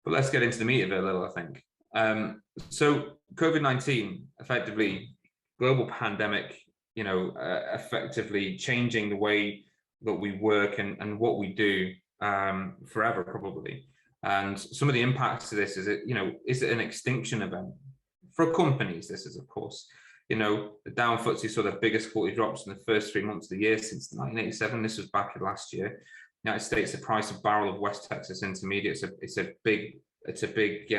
But let's get into the meat of it a little, I think. So COVID-19, effectively, global pandemic, effectively changing the way that we work and what we do forever, probably. And some of the impacts to this is is it an extinction event? For companies, this is, of course, the Dow FTSE saw the biggest quarterly drops in the first 3 months of the year since 1987. This was back last year. United States, the price of barrel of West Texas Intermediate, it's a big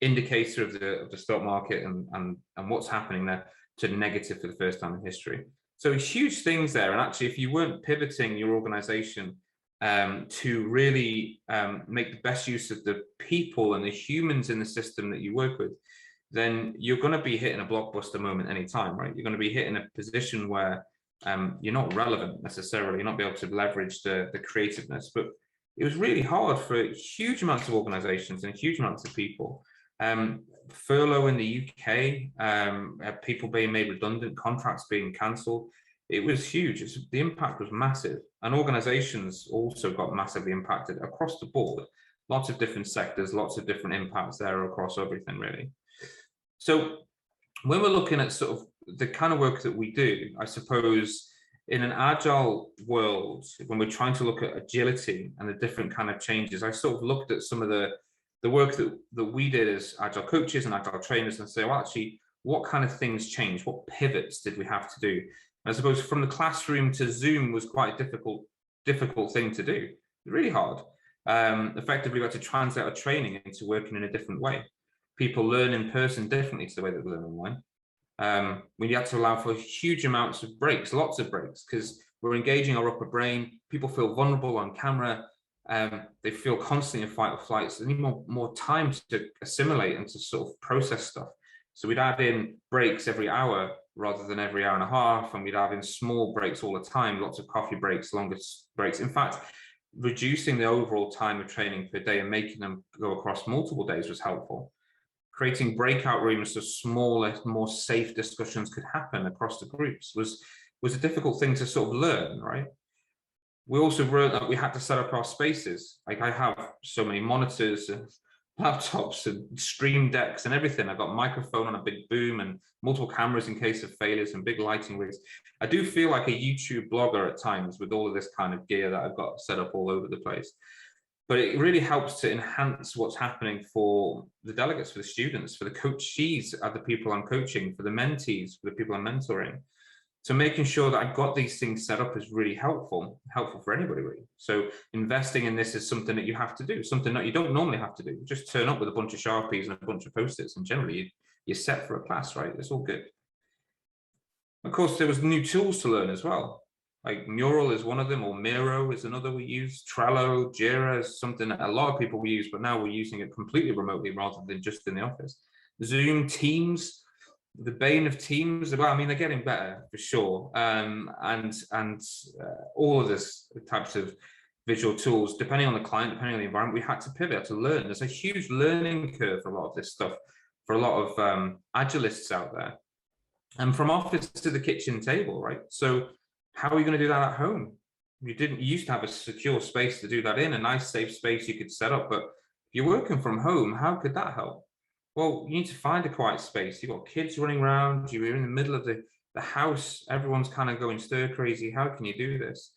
indicator of the stock market and what's happening there, to negative for the first time in history. So huge things there. And actually, if you weren't pivoting your organization to really make the best use of the people and the humans in the system that you work with, then you're going to be hitting a blockbuster moment anytime, right? You're going to be hitting a position where you're not relevant necessarily, you're not be able to leverage the creativeness. But it was really hard for huge amounts of organizations and huge amounts of people. Furlough in the UK, people being made redundant, contracts being cancelled. It was huge. The impact was massive, and organizations also got massively impacted across the board. Lots of different sectors, lots of different impacts there across everything, really. So when we're looking at sort of the kind of work that we do, I suppose in an agile world, when we're trying to look at agility and the different kind of changes, I sort of looked at some of the work that we did as agile coaches and agile trainers and say, well, actually, what kind of things changed? What pivots did we have to do? And I suppose from the classroom to Zoom was quite a difficult thing to do, really hard. Effectively, we had to translate our training into working in a different way. People learn in person differently to the way that they learn online. We had to allow for huge amounts of breaks, lots of breaks, because we're engaging our upper brain. People feel vulnerable on camera. They feel constantly in fight or flight. So they need more time to assimilate and to sort of process stuff. So we'd add in breaks every hour rather than every hour and a half, and we'd add in small breaks all the time, lots of coffee breaks, longer breaks. In fact, reducing the overall time of training per day and making them go across multiple days was helpful. Creating breakout rooms so smaller, more safe discussions could happen across the groups was a difficult thing to sort of learn, right? We also learned that we had to set up our spaces. Like, I have so many monitors and laptops and stream decks and everything. I've got a microphone on a big boom and multiple cameras in case of failures and big lighting rigs. I do feel like a YouTube blogger at times with all of this kind of gear that I've got set up all over the place. But it really helps to enhance what's happening for the delegates, for the students, for the coachees, the people I'm coaching, for the mentees, for the people I'm mentoring. So making sure that I've got these things set up is really helpful for anybody, really. So investing in this is something that you have to do, something that you don't normally have to do. Just turn up with a bunch of Sharpies and a bunch of Post-its, and generally you're set for a class, right? It's all good. Of course, there was new tools to learn as well. Like Mural is one of them, or Miro is another we use. Trello, Jira is something that a lot of people use, but now we're using it completely remotely rather than just in the office. Zoom, Teams, the bane of Teams. Well, I mean, they're getting better for sure. And all of this types of visual tools, depending on the client, depending on the environment, we had to pivot to learn. There's a huge learning curve for a lot of this stuff, for a lot of agilists out there. And from office to the kitchen table, right? So how are you going to do that at home? You used to have a secure space to do that in, a nice safe space you could set up, but if you're working from home, how could that help? Well, you need to find a quiet space. You've got kids running around, you're in the middle of the house, everyone's kind of going stir crazy. How can you do this?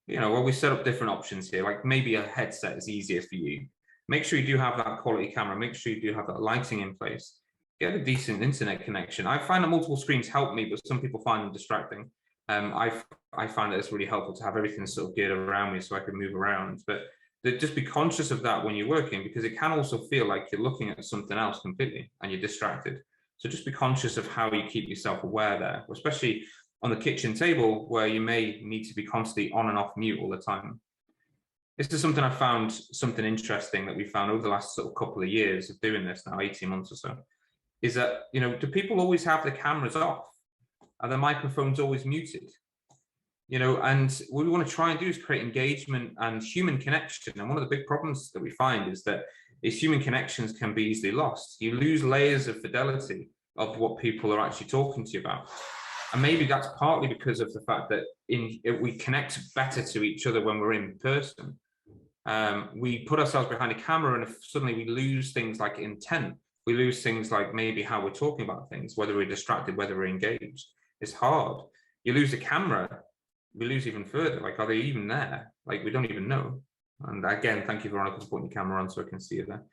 Well, we set up different options here, like maybe a headset is easier for you. Make sure you do have that quality camera, make sure you do have that lighting in place. Get a decent internet connection. I find that multiple screens help me, but some people find them distracting. I find that it's really helpful to have everything sort of geared around me so I can move around. But just be conscious of that when you're working, because it can also feel like you're looking at something else completely and you're distracted. So just be conscious of how you keep yourself aware there, especially on the kitchen table where you may need to be constantly on and off mute all the time. This is something I found something interesting that we found over the last sort of couple of years of doing this now, 18 months or so, is that, do people always have the cameras off? Are the microphones always muted? And what we want to try and do is create engagement and human connection. And one of the big problems that we find is that these human connections can be easily lost. You lose layers of fidelity of what people are actually talking to you about. And maybe that's partly because of the fact that we connect better to each other when we're in person. We put ourselves behind a camera, and if suddenly we lose things like intent, we lose things like maybe how we're talking about things, whether we're distracted, whether we're engaged. It's hard. You lose the camera, we lose even further. Like, are they even there? Like, we don't even know. And again, thank you, Veronica, for putting your camera on so I can see you there.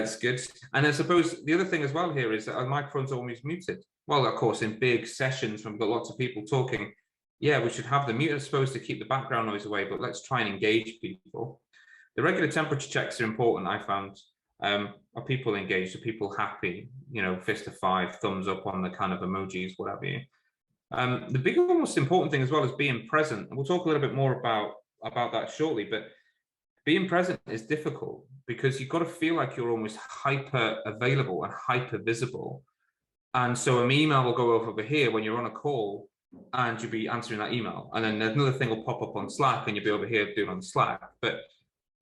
It's good. And I suppose the other thing as well here is that our microphones are always muted. Well, of course, in big sessions when we've got lots of people talking, yeah, we should have them muted, I suppose, to keep the background noise away, but let's try and engage people. The regular temperature checks are important, I found. Are people engaged? Are people happy? You know, fist of 5, thumbs up on the kind of emojis, whatever you. The bigger, most important thing as well is being present. And we'll talk a little bit more about that shortly, but being present is difficult because you've got to feel like you're almost hyper available and hyper visible. And so an email will go over here when you're on a call and you'll be answering that email. And then another thing will pop up on Slack and you'll be over here doing on Slack. But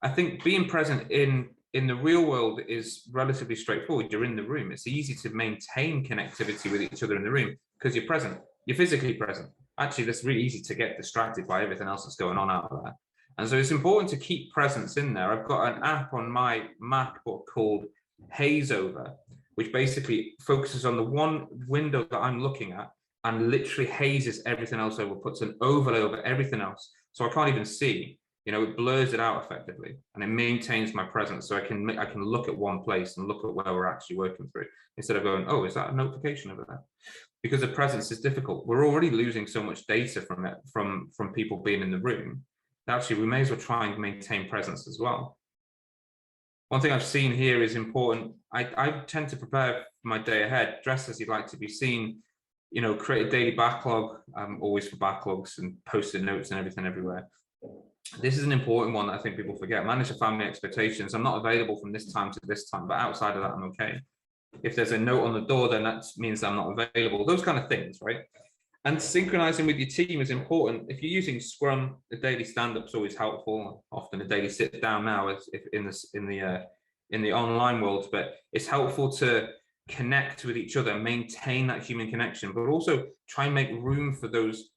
I think being present in the real world is relatively straightforward. You're in the room. It's easy to maintain connectivity with each other in the room because you're present. You're physically present. Actually, that's really easy to get distracted by everything else that's going on out there. And so it's important to keep presence in there. I've got an app on my MacBook called Haze Over, which basically focuses on the one window that I'm looking at and literally hazes everything else over, puts an overlay over everything else. So I can't even see, you know, it blurs it out effectively and it maintains my presence. So I can look at one place and look at where we're actually working through instead of going, oh, is that a notification over there? Because the presence is difficult. We're already losing so much data from it, from people being in the room. Actually, we may as well try and maintain presence as well. One thing I've seen here is important. I tend to prepare for my day ahead, dress as you'd like to be seen, you know, create a daily backlog. I'm always for backlogs and post-it notes and everything everywhere. This is an important one that I think people forget. Manage your family expectations. I'm not available from this time to this time, but outside of that, I'm okay. If there's a note on the door, then that means I'm not available. Those kind of things, right? And synchronizing with your team is important. If you're using Scrum, the daily stand-up is always helpful. Often a daily sit-down now is in the online world, but it's helpful to connect with each other, maintain that human connection, but also try and make room for those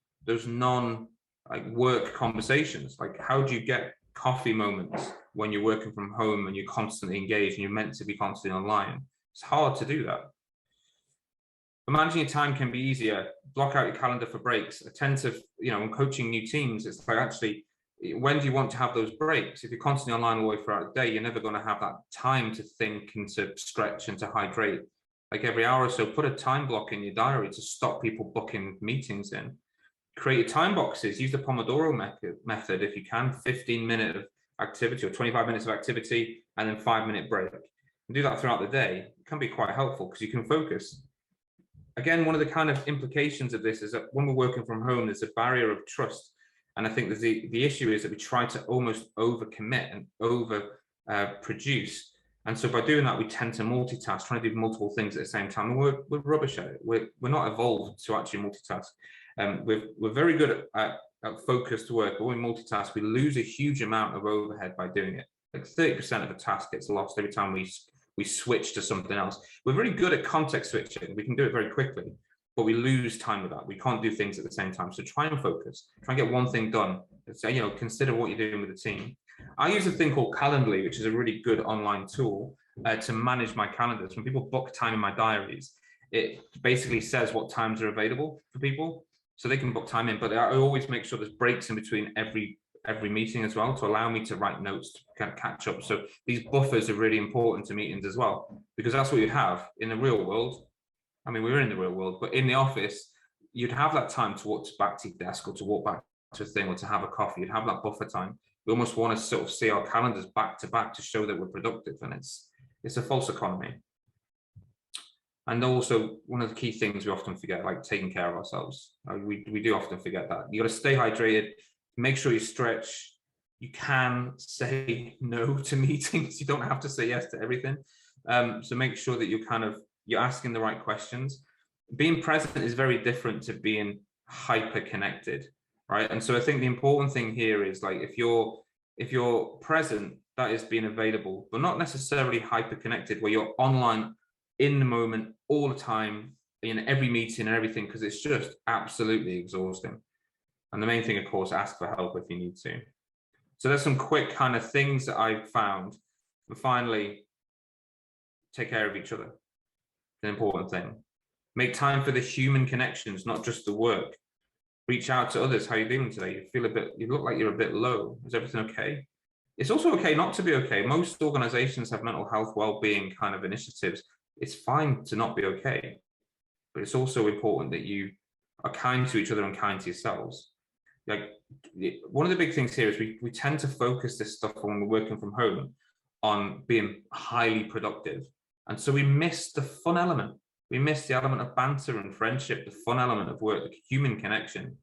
non-work conversations. Like, how do you get coffee moments when you're working from home and you're constantly engaged and you're meant to be constantly online? It's hard to do that. But managing your time can be easier. Block out your calendar for breaks. I tend to, you know, when coaching new teams, it's like, actually, when do you want to have those breaks? If you're constantly online all the way throughout the day, you're never going to have that time to think and to stretch and to hydrate. Like every hour or so, put a time block in your diary to stop people booking meetings in. Create your time boxes. Use the Pomodoro method if you can. 15-minute of activity or 25 minutes of activity and then 5-minute break. And do that throughout the day. It can be quite helpful because you can focus. Again, one of the kind of implications of this is that when we're working from home, there's a barrier of trust. And I think that the issue is that we try to almost overcommit and over produce. And so by doing that, we tend to multitask, trying to do multiple things at the same time. And we're rubbish at it. We're not evolved to actually multitask. We're very good at focused work, but when we multitask, we lose a huge amount of overhead by doing it. Like 30% of a task gets lost every time we switch to something else. We're very good at context switching. We can do it very quickly, but we lose time with that. We can't do things at the same time. So try and focus. Try and get one thing done. So, you know, consider what you're doing with the team. I use a thing called Calendly, which is a really good online tool to manage my calendars. When people book time in my diaries, it basically says what times are available for people, so they can book time in. But I always make sure there's breaks in between every meeting as well to allow me to write notes to kind of catch up. So these buffers are really important to meetings as well, because that's what you'd have in the real world. I mean, we're in the real world, but in the office, you'd have that time to walk back to your desk or to walk back to a thing or to have a coffee. You'd have that buffer time. We almost want to sort of see our calendars back to back to show that we're productive, and it's a false economy. And also, one of the key things we often forget, like taking care of ourselves. We do often forget that. You got to stay hydrated. Make sure you stretch. You can say no to meetings. You don't have to say yes to everything. So make sure that you're asking the right questions. Being present is very different to being hyper connected, right? And so I think the important thing here is, like, if you're present, that is being available, but not necessarily hyper connected, where you're online in the moment all the time, in every meeting and everything, because it's just absolutely exhausting. And the main thing, of course, ask for help if you need to. So there's some quick kind of things that I've found. And finally, take care of each other. It's an important thing. Make time for the human connections, not just the work. Reach out to others. How are you doing today? You look like you're a bit low. Is everything okay? It's also okay not to be okay. Most organizations have mental health well-being kind of initiatives. It's fine to not be okay, but it's also important that you are kind to each other and kind to yourselves. Like, one of the big things here is we tend to focus this stuff when we're working from home on being highly productive. And so we miss the fun element. We miss the element of banter and friendship, the fun element of work, the human connection.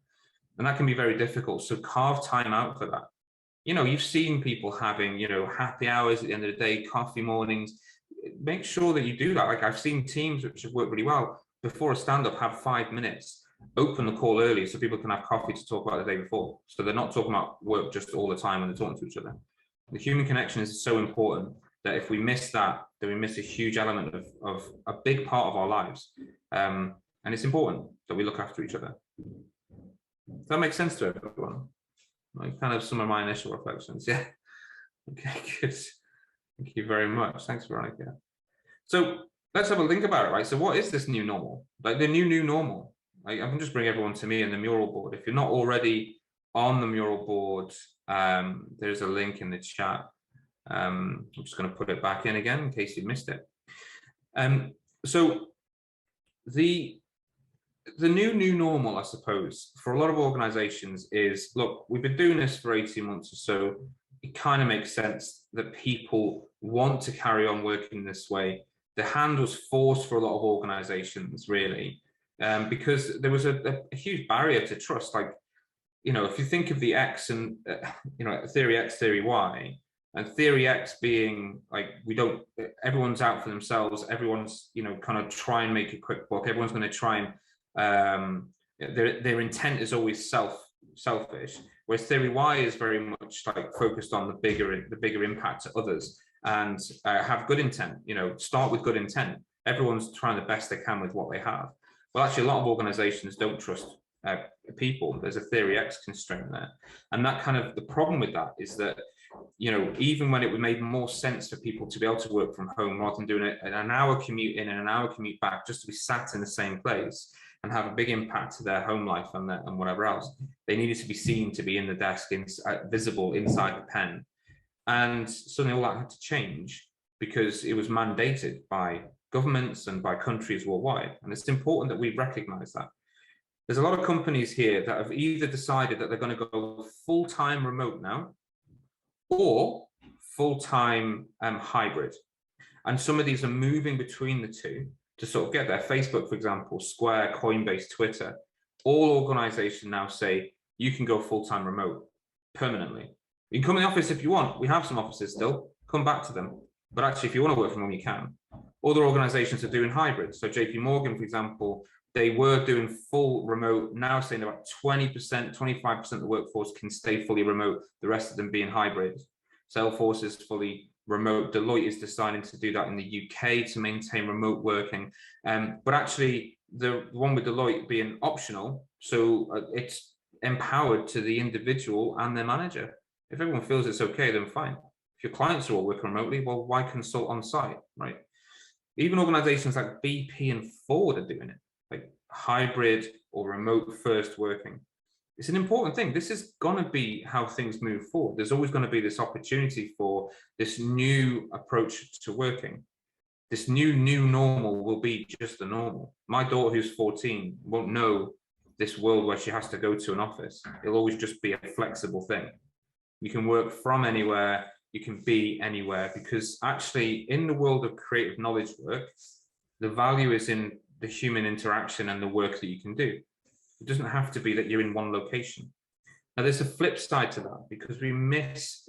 And that can be very difficult. So carve time out for that. You know, you've seen people having, you know, happy hours at the end of the day, coffee mornings. Make sure that you do that. Like, I've seen teams which have worked really well. Before a stand-up, have 5 minutes, open the call early so people can have coffee to talk about the day before. So they're not talking about work just all the time when they're talking to each other. The human connection is so important that if we miss that, then we miss a huge element of a big part of our lives. And it's important that we look after each other. Does that make sense to everyone? Like, kind of some of my initial reflections. Yeah. Okay, good. Thank you very much. Thanks, Veronica. So let's have a think about it, right? So what is this new normal? Like, the new normal. I can just bring everyone to me in the mural board. If you're not already on the mural board, there's a link in the chat. I'm just going to put it back in again in case you missed it. So the new normal, I suppose, for a lot of organizations is, look, we've been doing this for 18 months or so. It kind of makes sense that people want to carry on working this way. The hand was forced for a lot of organizations, really, because there was a huge barrier to trust. Like, you know, if you think of the X and, you know, theory X, theory Y, and theory X being like, everyone's out for themselves. Everyone's, you know, kind of try and make a quick buck. Everyone's going to try and, their intent is always selfish. Whereas theory Y is very much like focused on the bigger impact to others and have good intent, you know, start with good intent. Everyone's trying the best they can with what they have. Well, actually, a lot of organizations don't trust people. There's a theory X constraint there. And that kind of, the problem with that is that, you know, even when it would make more sense for people to be able to work from home rather than doing an hour commute in and an hour commute back, just to be sat in the same place and have a big impact to their home life and whatever else, they needed to be seen to be in the desk, visible inside the pen. And suddenly all that had to change because it was mandated by governments and by countries worldwide. And it's important that we recognize that. There's a lot of companies here that have either decided that they're going to go full-time remote now or full-time hybrid. And some of these are moving between the two to sort of get there. Facebook, for example, Square, Coinbase, Twitter, all organizations now say you can go full-time remote permanently. You can come in the office if you want. We have some offices still, come back to them. But actually, if you want to work from home, you can. Other organizations are doing hybrid. So JP Morgan, for example, they were doing full remote, now saying about 20%, 25% of the workforce can stay fully remote, the rest of them being hybrid. Salesforce is fully remote. Deloitte is deciding to do that in the UK to maintain remote working. But actually, the one with Deloitte being optional, so it's empowered to the individual and their manager. If everyone feels it's okay, then fine. If your clients are all working remotely, well, why consult on site, right? Even organizations like BP and Ford are doing it, like hybrid or remote first working. It's an important thing. This is going to be how things move forward. There's always going to be this opportunity for this new approach to working. This new normal will be just the normal. My daughter, who's 14, won't know this world where she has to go to an office. It'll always just be a flexible thing. You can work from anywhere, you can be anywhere, because actually in the world of creative knowledge work, the value is in the human interaction and the work that you can do. It doesn't have to be that you're in one location. Now there's a flip side to that, because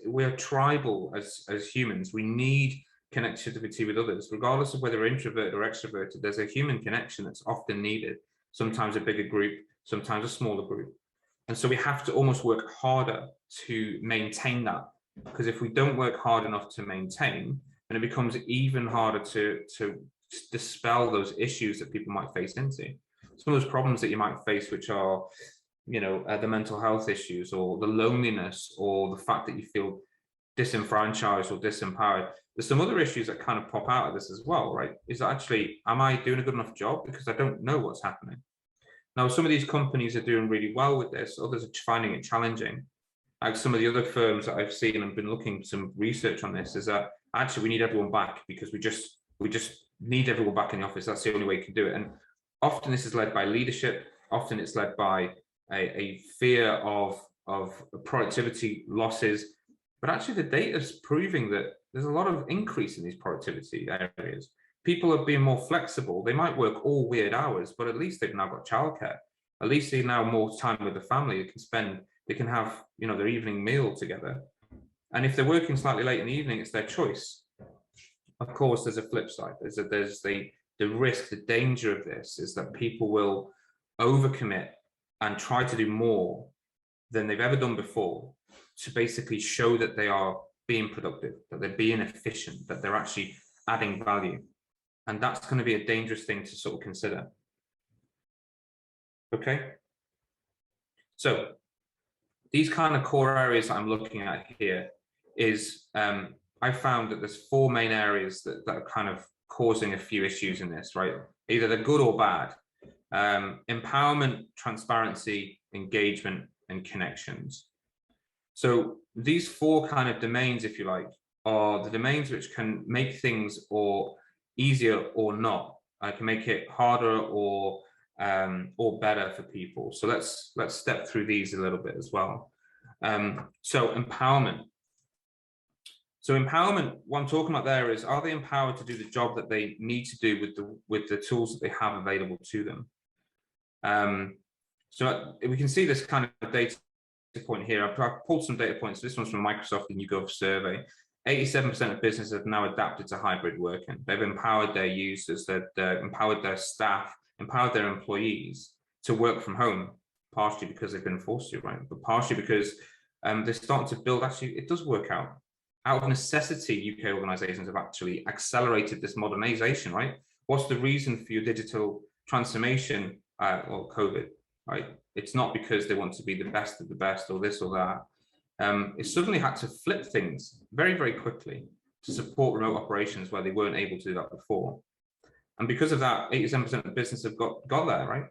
we're tribal as humans. We need connectivity with others, regardless of whether we're introverted or extroverted. There's a human connection that's often needed, sometimes a bigger group, sometimes a smaller group. And so we have to almost work harder to maintain that, because if we don't work hard enough to maintain, then it becomes even harder to dispel those issues that people might face into. Some of those problems that you might face, which are, the mental health issues, or the loneliness, or the fact that you feel disenfranchised or disempowered. There's some other issues that kind of pop out of this as well, right? Is that actually, am I doing a good enough job? Because I don't know what's happening. Now, some of these companies are doing really well with this. Others are finding it challenging. Like some of the other firms that I've seen and been looking some research on this, is that actually we need everyone back, because we just need everyone back in the office. That's the only way you can do it. And often this is led by leadership. Often it's led by a fear of productivity losses. But actually the data is proving that there's a lot of increase in these productivity areas. People are being more flexible. They might work all weird hours, but at least they've now got childcare. At least they now more time with the family. They can have, their evening meal together. And if they're working slightly late in the evening, it's their choice. Of course, there's a flip side. There's the risk, the danger of this is that people will overcommit and try to do more than they've ever done before, to basically show that they are being productive, that they're being efficient, that they're actually adding value. And that's going to be a dangerous thing to sort of consider. Okay. So these kind of core areas that I'm looking at here is, I found that there's 4 main areas that are kind of causing a few issues in this, right? Either they're good or bad. Empowerment, transparency, engagement, and connections. So these 4 kind of domains, if you like, are the domains which can make things or easier or not. I can make it harder or better for people. So let's step through these a little bit as well. So empowerment. So empowerment, what I'm talking about there is, are they empowered to do the job that they need to do with the tools that they have available to them? So we can see this kind of data point here. I've pulled some data points. This one's from Microsoft, the YouGov survey. 87% of businesses have now adapted to hybrid working. They've empowered their users, they've empowered their staff, empowered their employees to work from home, partially because they've been forced to, right? But partially because they're starting to build, actually, it does work out. Out of necessity, UK organizations have actually accelerated this modernization, right? What's the reason for your digital transformation? Well, COVID, right? It's not because they want to be the best of the best or this or that. It suddenly had to flip things very, very quickly to support remote operations where they weren't able to do that before. And because of that, 87% of businesses have got there, right?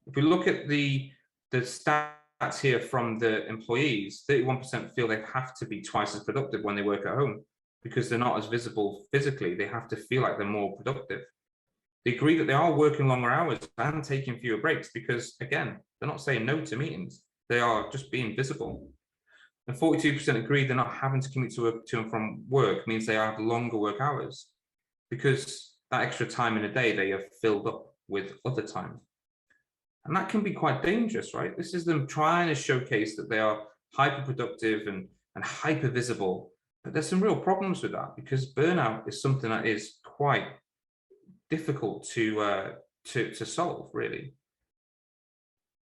If we look at the stats here from the employees, 31% feel they have to be twice as productive when they work at home, because they're not as visible physically. They have to feel like they're more productive. They agree that they are working longer hours and taking fewer breaks because, again, they're not saying no to meetings. They are just being visible. And 42% agree they're not having to commute to and from work means they have longer work hours, because that extra time in a day they have filled up with other time. And that can be quite dangerous, right? This is them trying to showcase that they are hyper productive and hyper visible. But there's some real problems with that, because burnout is something that is quite difficult to solve, really.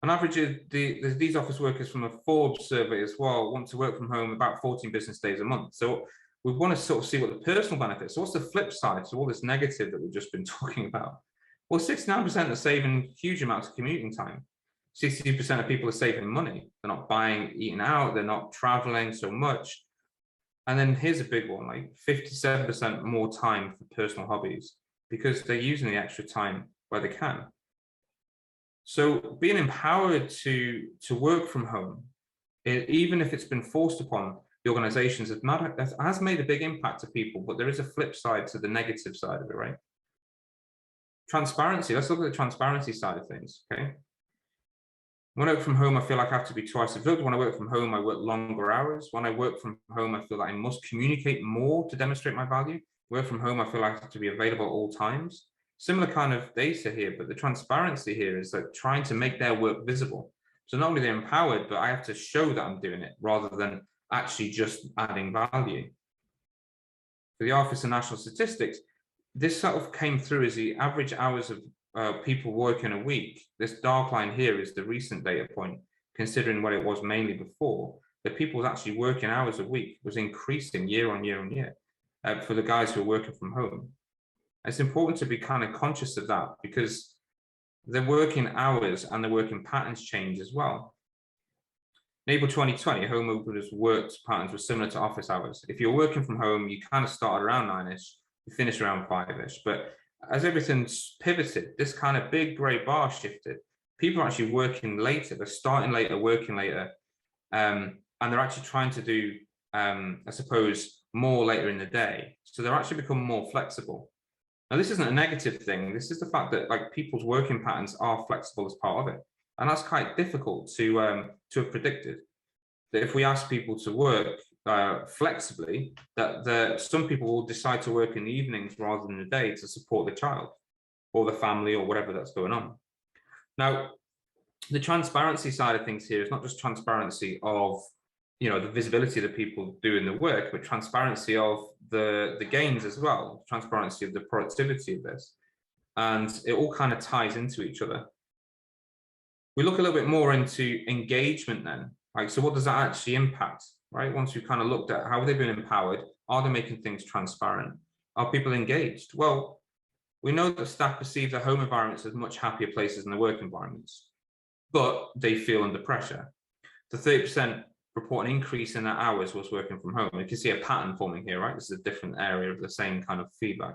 On average, these office workers from a Forbes survey as well want to work from home about 14 business days a month. So we want to sort of see what the personal benefits. So what's the flip side? So all this negative that we've just been talking about. Well, 69% are saving huge amounts of commuting time. 62% of people are saving money. They're not eating out. They're not traveling so much. And then here's a big one, like 57% more time for personal hobbies, because they're using the extra time where they can. So being empowered to work from home, even if it's been forced upon the organizations, has made a big impact to people, but there is a flip side to the negative side of it, right? Transparency, let's look at the transparency side of things, okay? When I work from home, I feel like I have to be twice as good. When I work from home, I work longer hours. When I work from home, I feel like I must communicate more to demonstrate my value. Work from home, I feel like I have to be available at all times. Similar kind of data here, but the transparency here is that trying to make their work visible. So not only they're empowered, but I have to show that I'm doing it rather than actually just adding value. For the Office of National Statistics, this sort of came through as the average hours of people working a week. This dark line here is the recent data point, considering what it was mainly before. The people actually working hours a week was increasing year on year on year for the guys who are working from home. It's important to be kind of conscious of that, because the working hours and the working patterns change as well. In April 2020, home openers work patterns were similar to office hours. If you're working from home, you kind of start around 9ish, you finish around 5ish. But as everything's pivoted, this kind of big grey bar shifted. People are actually working later. They're starting later, working later, and they're actually trying to do, I suppose, more later in the day. So they're actually become more flexible. Now, this isn't a negative thing. This is the fact that like people's working patterns are flexible as part of it. And that's quite difficult to have predicted. That if we ask people to work flexibly, that some people will decide to work in the evenings rather than the day to support the child or the family or whatever that's going on. Now, the transparency side of things here is not just transparency of, you know, the visibility that people doing the work, but transparency of the gains as well, transparency of the productivity of this. And it all kind of ties into each other. We look a little bit more into engagement then. Like, so what does that actually impact, right? Once we've kind of looked at how they've been empowered, are they making things transparent? Are people engaged? Well, we know that staff perceive their home environments as much happier places than their work environments, but they feel under pressure. The 30% report an increase in their hours was working from home. You can see a pattern forming here, right? This is a different area of the same kind of feedback.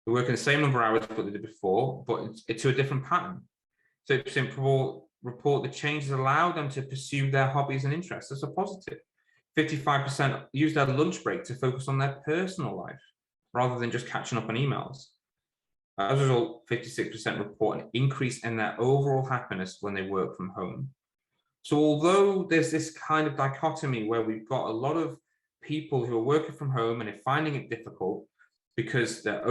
They're working the same number of hours that they did before, but it's to a different pattern. 30% report the changes allow them to pursue their hobbies and interests. That's a positive. 55% use their lunch break to focus on their personal life rather than just catching up on emails. As a result, 56% report an increase in their overall happiness when they work from home. So although there's this kind of dichotomy where we've got a lot of people who are working from home and are finding it difficult because they're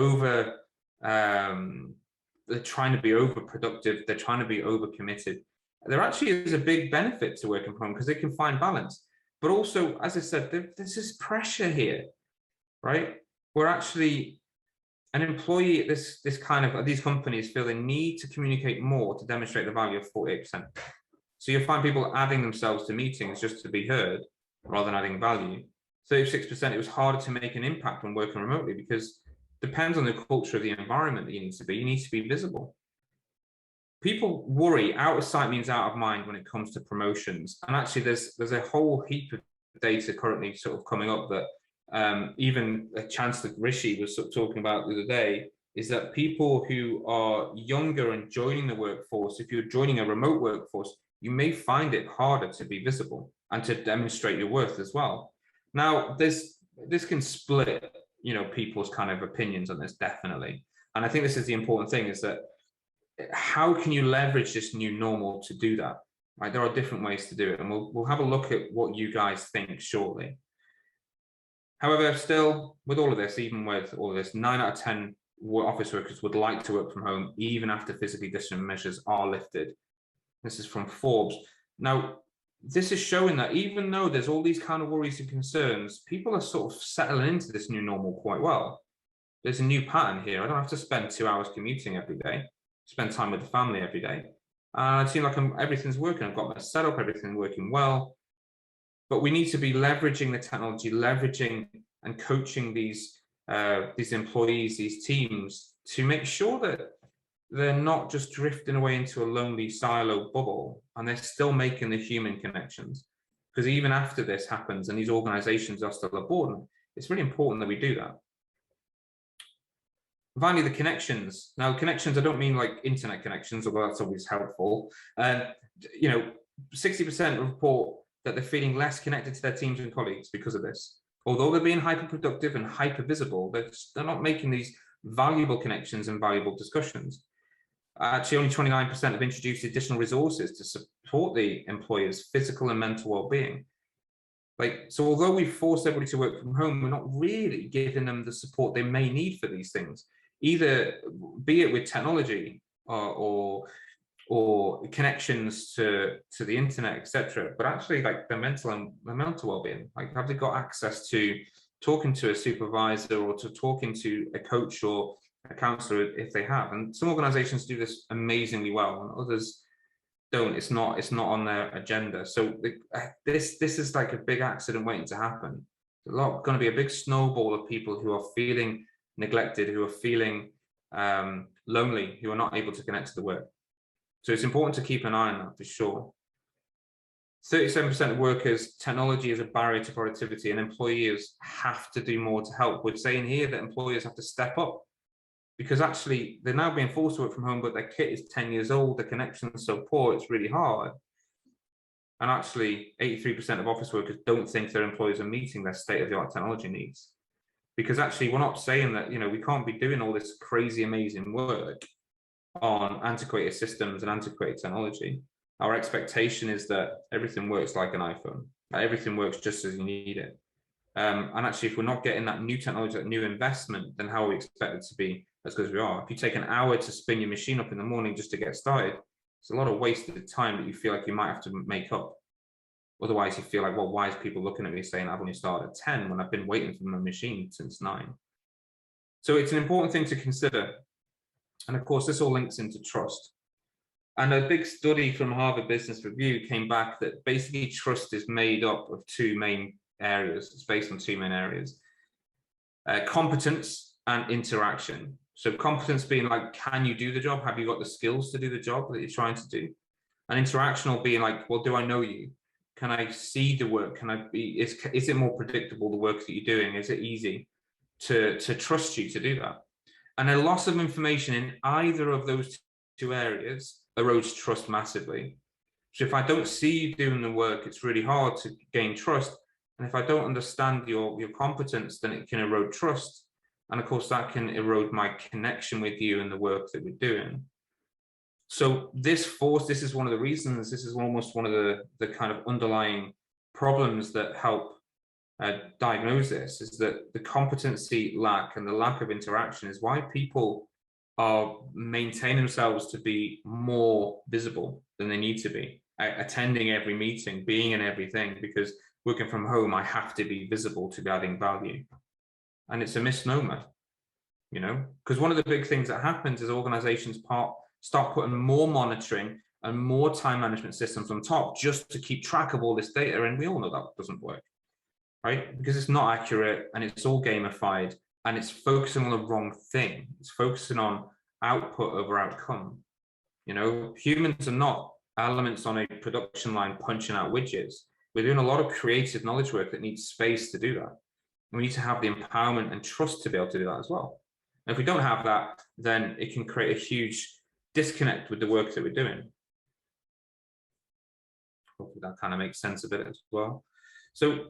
they're trying to be overproductive, they're trying to be overcommitted, there actually is a big benefit to working from home because they can find balance. But also, as I said, there's this pressure here, right? We're actually an employee at this kind of these companies feel they need to communicate more to demonstrate the value of 48%. So you'll find people adding themselves to meetings just to be heard rather than adding value. 36%, it was harder to make an impact when working remotely because it depends on the culture of the environment that you need to be. You need to be visible. People worry out of sight means out of mind when it comes to promotions. And actually there's a whole heap of data currently sort of coming up that even Chancellor Rishi was sort of talking about the other day, is that people who are younger and joining the workforce, if you're joining a remote workforce, you may find it harder to be visible and to demonstrate your worth as well. Now, this can split, you know, people's kind of opinions on this, definitely. And I think this is the important thing, is that how can you leverage this new normal to do that? Right? There are different ways to do it, and we'll have a look at what you guys think shortly. However, still, with all of this, even with all of this, 9 out of 10 office workers would like to work from home, even after physically distant measures are lifted. This is from Forbes. Now, this is showing that even though there's all these kind of worries and concerns, people are sort of settling into this new normal quite well. There's a new pattern here. I don't have to spend 2 hours commuting every day, spend time with the family every day. It seems like everything's working. I've got my setup, everything's working well. But we need to be leveraging the technology, leveraging and coaching these employees, these teams, to make sure that they're not just drifting away into a lonely silo bubble, and they're still making the human connections. Because even after this happens and these organizations are still aboard, it's really important that we do that. Finally, the connections. Now, connections, I don't mean like internet connections, although that's always helpful. You know, 60% report that they're feeling less connected to their teams and colleagues because of this. Although they're being hyper productive and hyper visible, they're not making these valuable connections and valuable discussions. Actually, only 29% have introduced additional resources to support the employer's physical and mental well-being. Like, so although we've forced everybody to work from home, we're not really giving them the support they may need for these things, either be it with technology or connections to the internet, etc. But actually, like the mental well-being, like have they got access to talking to a supervisor or to talking to a coach or a counselor if they have? And some organizations do this amazingly well, and others don't. It's not on their agenda. So this is like a big accident waiting to happen. There's going to be a big snowball of people who are feeling neglected, who are feeling lonely, who are not able to connect to the work. So it's important to keep an eye on that for sure. 37% of workers, technology is a barrier to productivity, and employers have to do more to help. We're saying here that employers have to step up, because actually they're now being forced to work from home, but their kit is 10 years old, the connection is so poor, it's really hard. And actually 83% of office workers don't think their employers are meeting their state-of-the-art technology needs. Because actually we're not saying that, you know, we can't be doing all this crazy, amazing work on antiquated systems and antiquated technology. Our expectation is that everything works like an iPhone, that everything works just as you need it. And actually, if we're not getting that new technology, that new investment, then how are we expected to be as good as we are? If you take an hour to spin your machine up in the morning just to get started, it's a lot of wasted time that you feel like you might have to make up. Otherwise, you feel like, well, why is people looking at me saying I've only started at 10 when I've been waiting for my machine since 9? So it's an important thing to consider. And of course, this all links into trust. And a big study from Harvard Business Review came back that basically trust is made up of two main areas. It's based on two main areas: competence and interaction. So competence being like, can you do the job? Have you got the skills to do the job that you're trying to do? And interactional being like, well, do I know you? Can I see the work? Can I be, is it more predictable, the work that you're doing? Is it easy to trust you to do that? And a loss of information in either of those two areas erodes trust massively. So if I don't see you doing the work, it's really hard to gain trust. And if I don't understand your competence, then it can erode trust. And of course, that can erode my connection with you and the work that we're doing. So this is one of the reasons, this is almost one of the kind of underlying problems that help diagnose this, is that the competency lack and the lack of interaction is why people are maintaining themselves to be more visible than they need to be, attending every meeting, being in everything, because working from home, I have to be visible to be adding value. And it's a misnomer, you know, because one of the big things that happens is organizations start putting more monitoring and more time management systems on top just to keep track of all this data. And we all know that doesn't work, right? Because it's not accurate and it's all gamified and it's focusing on the wrong thing. It's focusing on output over outcome. You know, humans are not elements on a production line punching out widgets. We're doing a lot of creative knowledge work that needs space to do that. And we need to have the empowerment and trust to be able to do that as well. And if we don't have that, then it can create a huge disconnect with the work that we're doing. Hopefully that kind of makes sense of it as well. So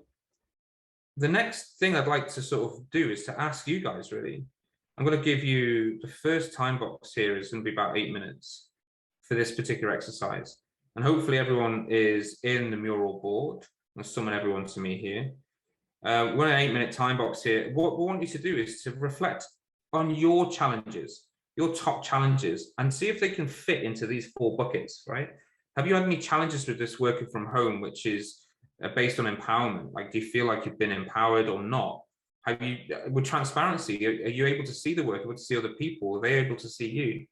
the next thing I'd like to sort of do is to ask you guys, really. I'm going to give you the first time box here is going to be about 8 minutes for this particular exercise. And hopefully everyone is in the mural board. I'm going to summon everyone to me here. We're an 8-minute time box here. What we want you to do is to reflect on your challenges, your top challenges, and see if they can fit into these 4 buckets, right? Have you had any challenges with this working from home, which is based on empowerment? Like, do you feel like you've been empowered or not? Have you, with transparency, are you able to see the work, able to see other people? Are they able to see you?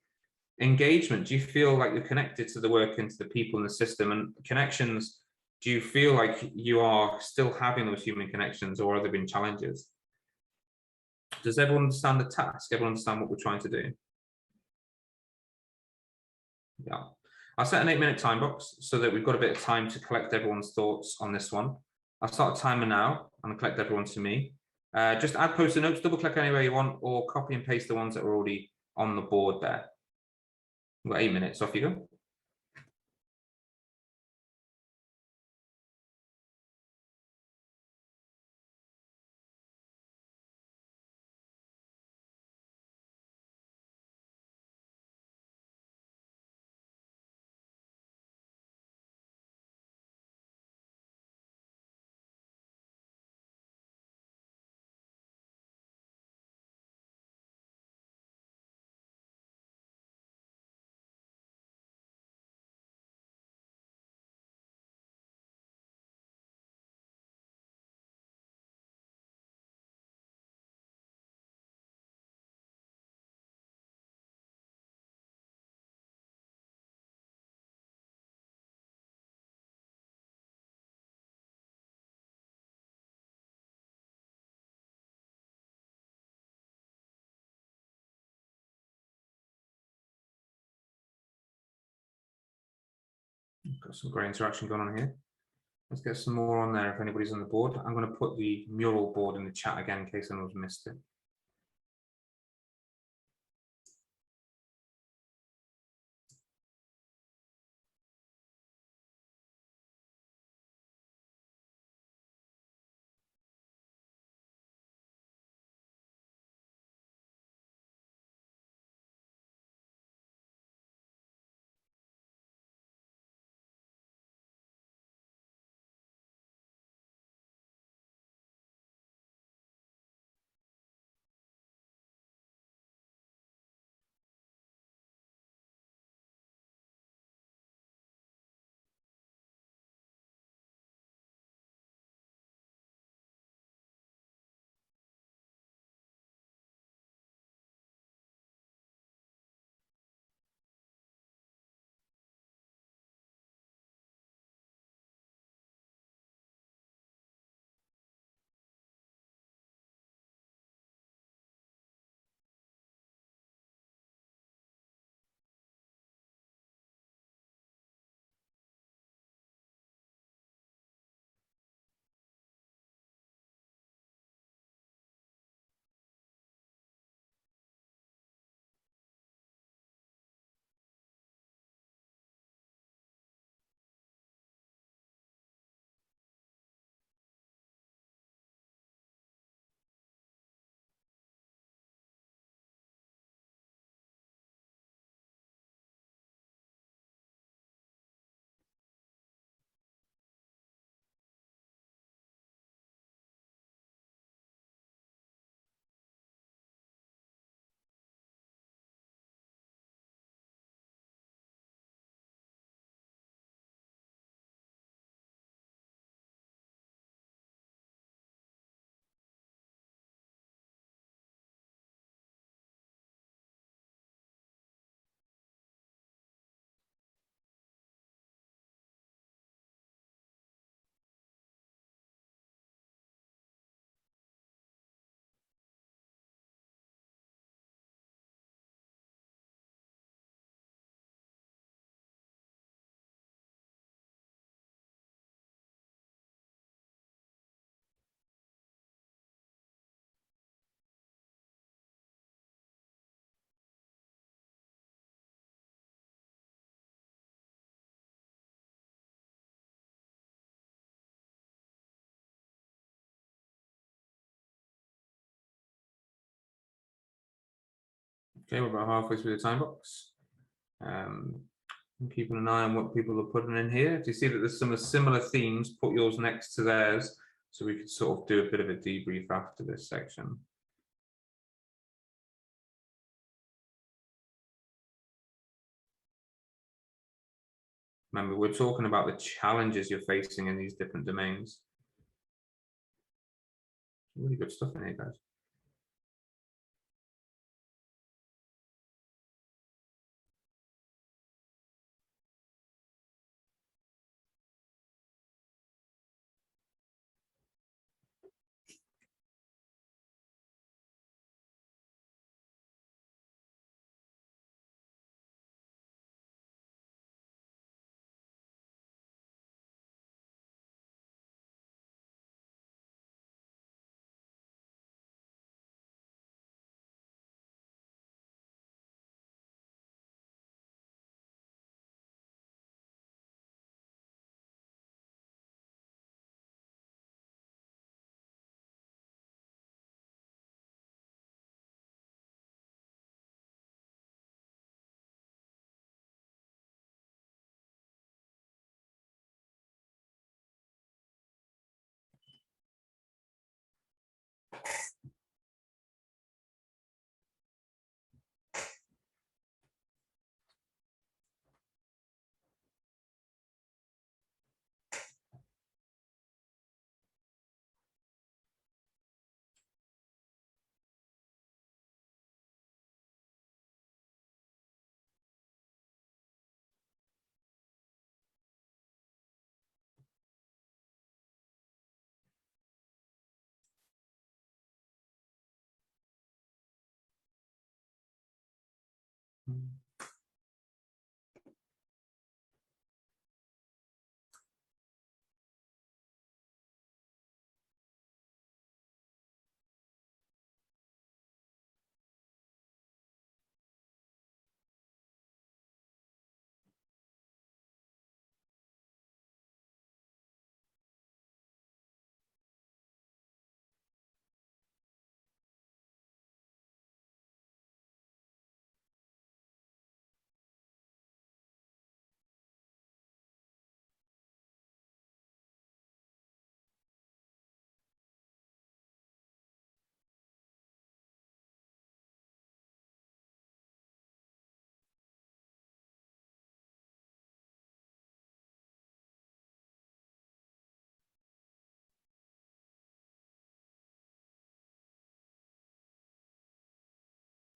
Engagement, do you feel like you're connected to the work and to the people in the system? And connections, do you feel like you are still having those human connections, or have there been challenges? Does everyone understand the task? Everyone understand what we're trying to do? Yeah. I'll set an 8-minute time box so that we've got a bit of time to collect everyone's thoughts on this one. I'll start a timer now and collect everyone to me. Just add post-it notes, double click anywhere you want, or copy and paste the ones that are already on the board there. We've got 8 minutes, off you go. Got some great interaction going on here. Let's get some more on there if anybody's on the board. I'm going to put the mural board in the chat again in case anyone's missed it. Okay, we're about halfway through the time box. I'm keeping an eye on what people are putting in here. Do you see that there's some similar themes? Put yours next to theirs so we could sort of do a bit of a debrief after this section. Remember, we're talking about the challenges you're facing in these different domains. Really good stuff in here, guys.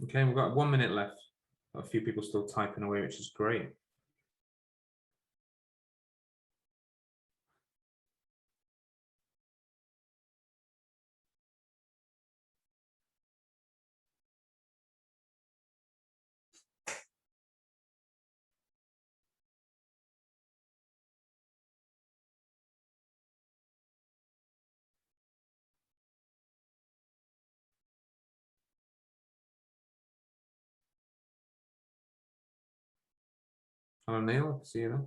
Okay, we've got 1 minute left. A few people still typing away, which is great. Hello, Neil. See you there.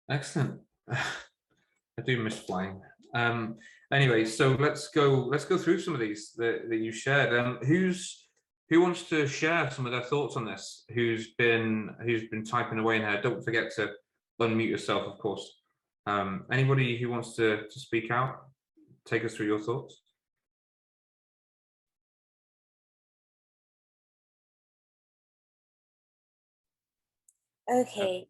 Excellent. I do miss flying. Anyway, so let's go through some of these that you shared. Who wants to share some of their thoughts on this? Who's been typing away in here? Don't forget to unmute yourself, of course. Anybody who wants to speak out, take us through your thoughts. Okay.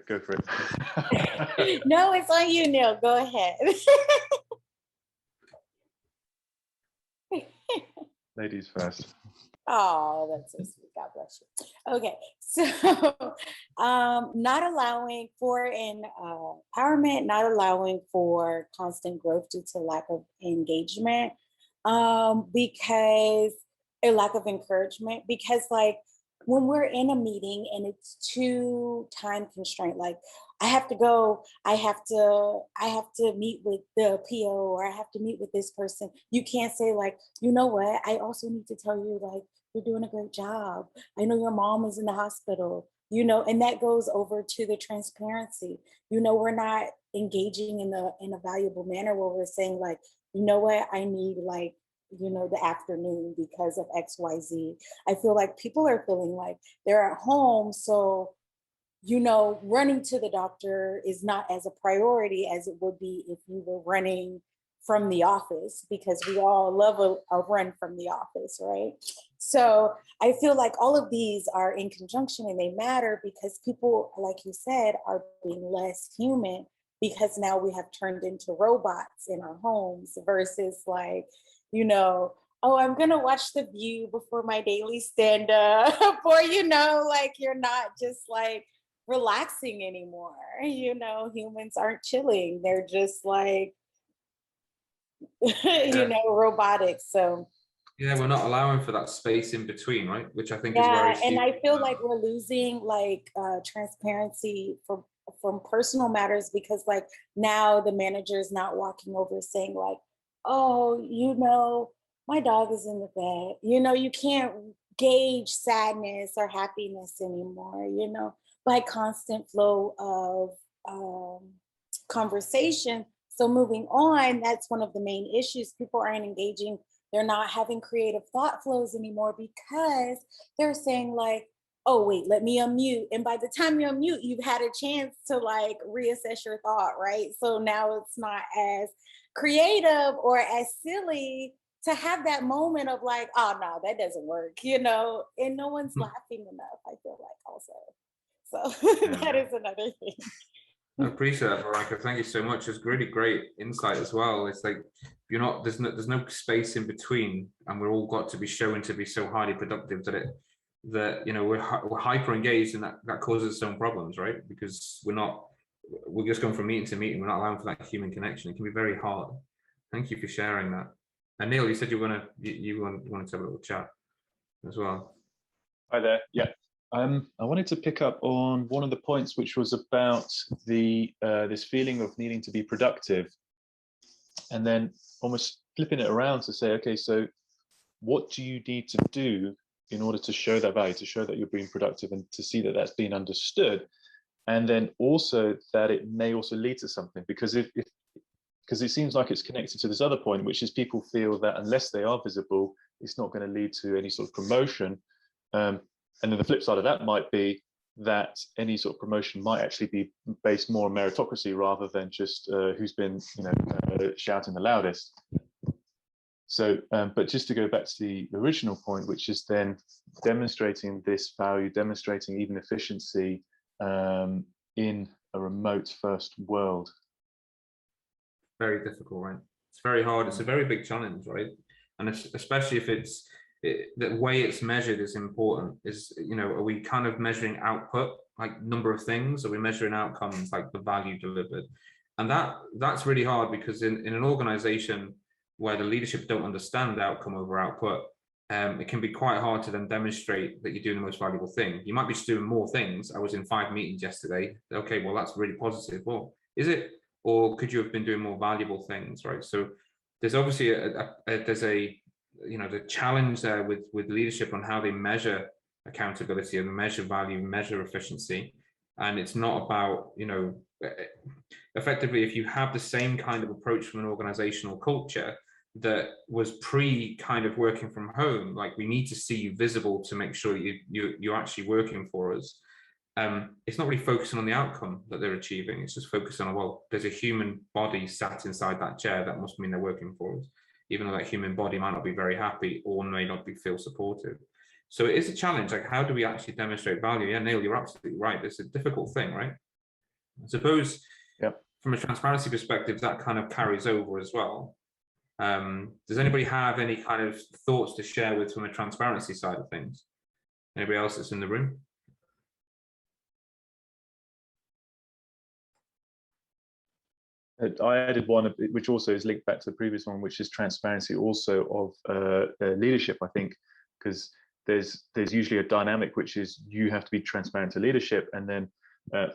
Go for it. No, it's on you, Neil. Go ahead. Ladies first. Oh, that's so sweet. God bless you. Okay, so not allowing for empowerment, not allowing for constant growth due to lack of engagement, because a lack of encouragement, because like when we're in a meeting and it's too time constrained, like I have to go, I have to meet with the PO, or I have to meet with this person. You can't say like, you know what, I also need to tell you like, you're doing a great job. I know your mom is in the hospital, you know, and that goes over to the transparency. You know, we're not engaging in a valuable manner where we're saying like, you know what, I need like, you know, the afternoon because of XYZ. I feel like people are feeling like they're at home. So, you know, running to the doctor is not as a priority as it would be if you were running from the office, because we all love a run from the office, right? So I feel like all of these are in conjunction and they matter because people, like you said, are being less human because now we have turned into robots in our homes versus like, you know, oh, I'm gonna watch The View before my daily stand up, or, you know, like you're not just like relaxing anymore. You know, humans aren't chilling. They're just like, you know, robotic. So yeah, we're not allowing for that space in between, right? Which I think is yeah, very and I feel like we're losing like transparency from personal matters, because like now the manager is not walking over saying like, oh, you know, my dog is in the bed. You know, you can't gauge sadness or happiness anymore, you know, by constant flow of conversation. So moving on, that's one of the main issues. People aren't engaging. They're not having creative thought flows anymore because they're saying like, oh, wait, let me unmute. And by the time you unmute, you've had a chance to like reassess your thought, right? So now it's not as creative or as silly to have that moment of like, oh, no, that doesn't work, you know, and no one's laughing enough, I feel like also. So that is another thing. I appreciate that, Veronica. Thank you so much. It's really great insight as well. It's like you're not there's no space in between, and we're all got to be shown to be so highly productive that you know we're hyper engaged, and that causes its own problems, right? Because we're just going from meeting to meeting. We're not allowing for that human connection. It can be very hard. Thank you for sharing that. And Neil, you said you want to have a little chat as well. Hi there. Yeah. I wanted to pick up on one of the points, which was about the this feeling of needing to be productive, and then almost flipping it around to say, okay, so what do you need to do in order to show that value, to show that you're being productive, and to see that that's being understood, and then also that it may also lead to something, because because it seems like it's connected to this other point, which is people feel that unless they are visible, it's not going to lead to any sort of promotion. And then the flip side of that might be, that any sort of promotion might actually be based more on meritocracy rather than just who's been, shouting the loudest. So, but just to go back to the original point, which is then demonstrating this value, demonstrating even efficiency in a remote first world. Very difficult, right? It's very hard. It's a very big challenge, right? And especially if the way it's measured is important. Is, are we kind of measuring output, like number of things? Are we measuring outcomes, like the value delivered? And that's really hard, because in an organization where the leadership don't understand outcome over output, it can be quite hard to then demonstrate that you're doing the most valuable thing. You might be just doing more things. I was in 5 meetings yesterday. Okay, well, that's really positive. Well, is it? Or could you have been doing more valuable things, right? So there's obviously the challenge there with leadership on how they measure accountability and measure value, measure efficiency. And it's not about, effectively, if you have the same kind of approach from an organizational culture that was pre kind of working from home, like, we need to see you visible to make sure you're actually working for us. It's not really focusing on the outcome that they're achieving. It's just focusing on, well, there's a human body sat inside that chair. That must mean they're working for us, even though that human body might not be very happy or may not feel supported. So it is a challenge. Like, how do we actually demonstrate value? Yeah, Neil, you're absolutely right. It's a difficult thing, right? I suppose, yep, from a transparency perspective, that kind of carries over as well. Does anybody have any kind of thoughts to share with from a transparency side of things? Anybody else that's in the room? I added one, which also is linked back to the previous one, which is transparency also of leadership, I think, because there's usually a dynamic, which is you have to be transparent to leadership, and then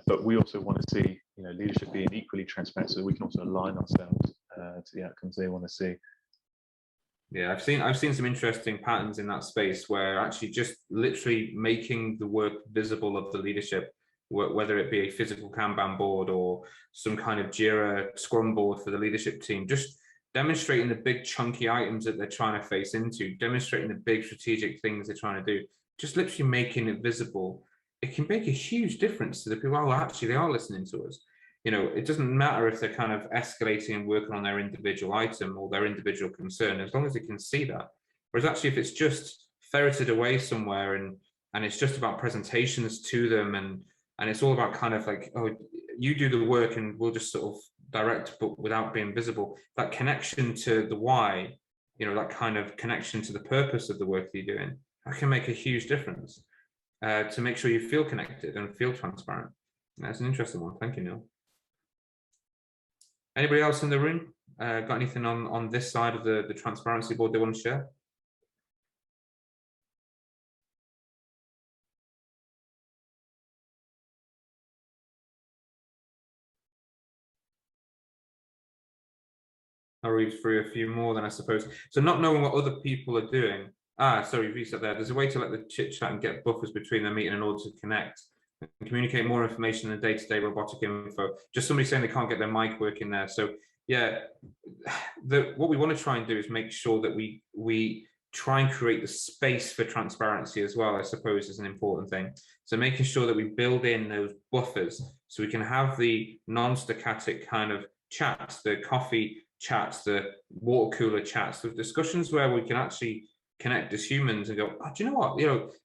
but we also want to see leadership being equally transparent, so that we can also align ourselves to the outcomes they want to see. Yeah, I've seen some interesting patterns in that space, where actually just literally making the work visible of the leadership, whether it be a physical Kanban board or some kind of Jira Scrum board for the leadership team, just demonstrating the big chunky items that they're trying to face into, demonstrating the big strategic things they're trying to do, just literally making it visible. It can make a huge difference to the people. Oh, actually, they are listening to us. It doesn't matter if they're kind of escalating and working on their individual item or their individual concern, as long as they can see that. Whereas actually, if it's just ferreted away somewhere and it's just about presentations to them, and it's all about kind of like, oh, you do the work and we'll just sort of direct, but without being visible, that connection to the why, that kind of connection to the purpose of the work that you're doing, that can make a huge difference to make sure you feel connected and feel transparent. That's an interesting one. Thank you, Neil. Anybody else in the room got anything on this side of the transparency board they want to share? I'll read through a few more then, I suppose. So not knowing what other people are doing. Sorry, reset there. There's a way to let the chit chat and get buffers between their meeting in order to connect and communicate more information than day-to-day robotic info. Just somebody saying they can't get their mic working there. So yeah, what we want to try and do is make sure that we try and create the space for transparency as well, I suppose, is an important thing. So making sure that we build in those buffers so we can have the non-staccatic kind of chats, the coffee chats, the water cooler chats, the discussions where we can actually connect as humans and go, oh, do you know what?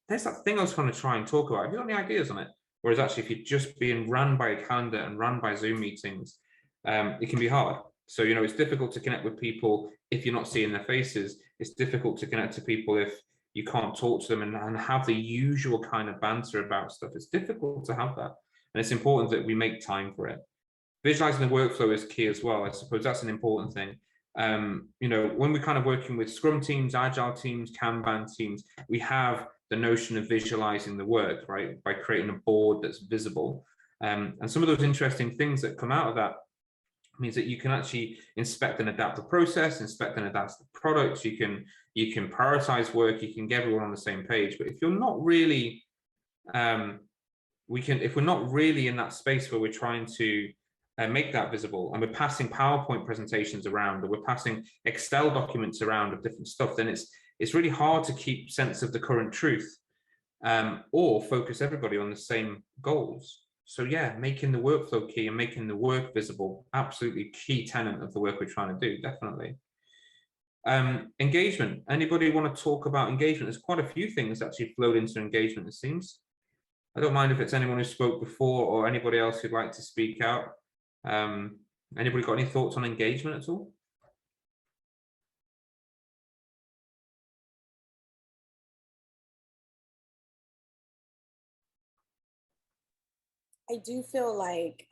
There's that thing I was going to try and talk about. Have you got any ideas on it? Whereas actually, if you're just being run by a calendar and run by Zoom meetings, it can be hard. So, it's difficult to connect with people if you're not seeing their faces. It's difficult to connect to people if you can't talk to them and have the usual kind of banter about stuff. It's difficult to have that. And it's important that we make time for it. Visualizing the workflow is key as well. I suppose that's an important thing. When we're kind of working with Scrum teams, Agile teams, Kanban teams, we have the notion of visualizing the work, right? By creating a board that's visible. And some of those interesting things that come out of that means that you can actually inspect and adapt the process, inspect and adapt the products. You can prioritize work. You can get everyone on the same page. But if you're not really, if we're not really in that space where we're trying to make that visible, and we're passing PowerPoint presentations around, or we're passing Excel documents around of different stuff, then it's really hard to keep sense of the current truth. or focus everybody on the same goals. So yeah, making the workflow key and making the work visible, absolutely key tenet of the work we're trying to do, definitely. Engagement. Anybody want to talk about engagement? There's quite a few things actually flowed into engagement, it seems. I don't mind if it's anyone who spoke before or anybody else who'd like to speak out. Anybody got any thoughts on engagement at all? I do feel like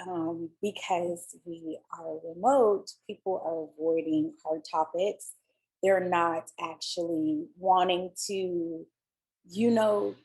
because we are remote, people are avoiding hard topics. They're not actually wanting to, you know,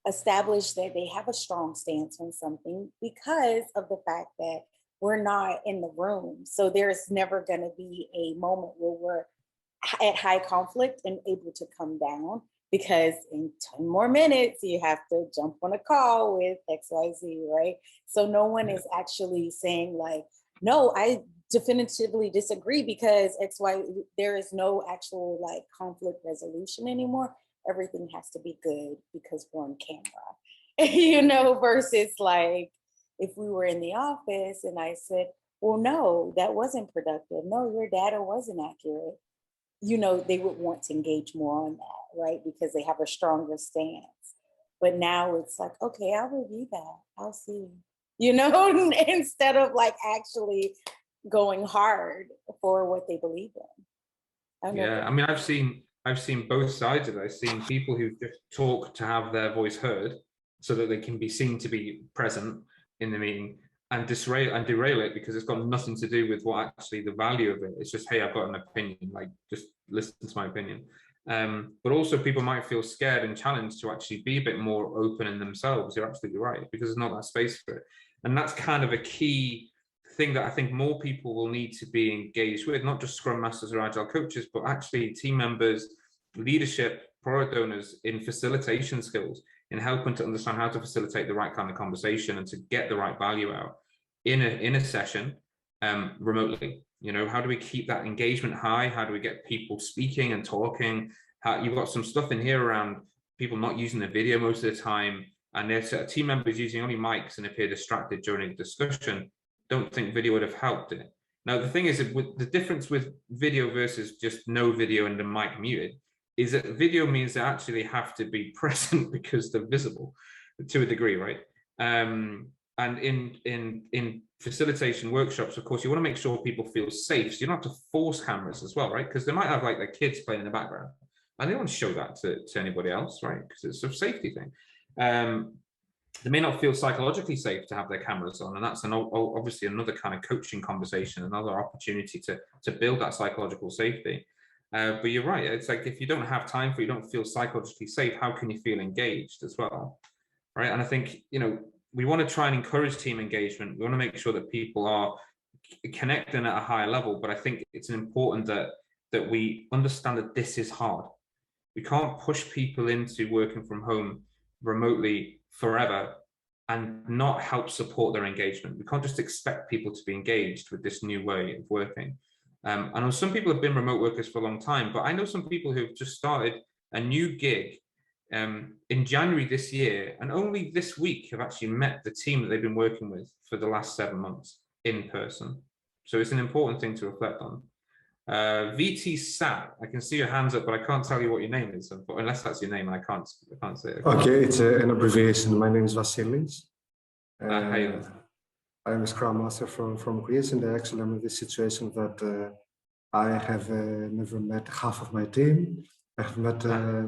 establish that they have a strong stance on something because of the fact that we're not in the room. So there's never going to be a moment where we're at high conflict and able to come down, because in 10 more minutes, you have to jump on a call with XYZ, right? So no one is actually saying like, no, I definitively disagree because XY, there is no actual like conflict resolution anymore. Everything has to be good because we're on camera, you know, versus like if we were in the office and I said, well, no, that wasn't productive. No, your data wasn't accurate. You know, they would want to engage more on that, right? Because they have a stronger stance. But now it's like, okay, I'll review that. I'll see, you know, instead of like actually going hard for what they believe in. Yeah, I mean, I've seen both sides of it. I've seen people who just talk to have their voice heard so that they can be seen to be present in the meeting, and derail it because it's got nothing to do with what actually the value of it. It's just, hey, I've got an opinion, like just listen to my opinion. But also people might feel scared and challenged to actually be a bit more open in themselves. You're absolutely right, because there's not that space for it. And that's kind of a key thing that I think more people will need to be engaged with, not just Scrum Masters or Agile coaches, but actually team members, leadership, product owners, in facilitation skills, in helping to understand how to facilitate the right kind of conversation and to get the right value out in a session remotely. You know, how do we keep that engagement high? How do we get people speaking and talking? You've got some stuff in here around people not using the video most of the time, and there's team members using only mics and appear distracted during a discussion. Don't think video would have helped it. Now, the thing is, with the difference with video versus just no video and the mic muted is that video means they actually have to be present because they're visible to a degree, right? And in facilitation workshops, of course, you want to make sure people feel safe. So you don't have to force cameras as well, right? Because they might have like their kids playing in the background, and they don't want to show that to anybody else, right? Because it's a safety thing. They may not feel psychologically safe to have their cameras on, and that's obviously another kind of coaching conversation, another opportunity to build that psychological safety. But you're right, it's like if you don't have time for it, you don't feel psychologically safe, how can you feel engaged as well, right? And I think, you know, we want to try and encourage team engagement. We want to make sure that people are connecting at a higher level, but I think it's important that we understand that this is hard. We can't push people into working from home remotely forever and not help support their engagement. We can't just expect people to be engaged with this new way of working. I know some people have been remote workers for a long time, but I know some people who've just started a new gig in January this year, and only this week have actually met the team that they've been working with for the last 7 months in person. So it's an important thing to reflect on. VT Sat, I can see your hands up, but I can't tell you what your name is, unless that's your name, and I can't say it. Okay, it's an abbreviation. My name is Vasilis. Hey. I'm a Scrum Master from Greece, and actually I'm in this situation that I have never met half of my team. I have met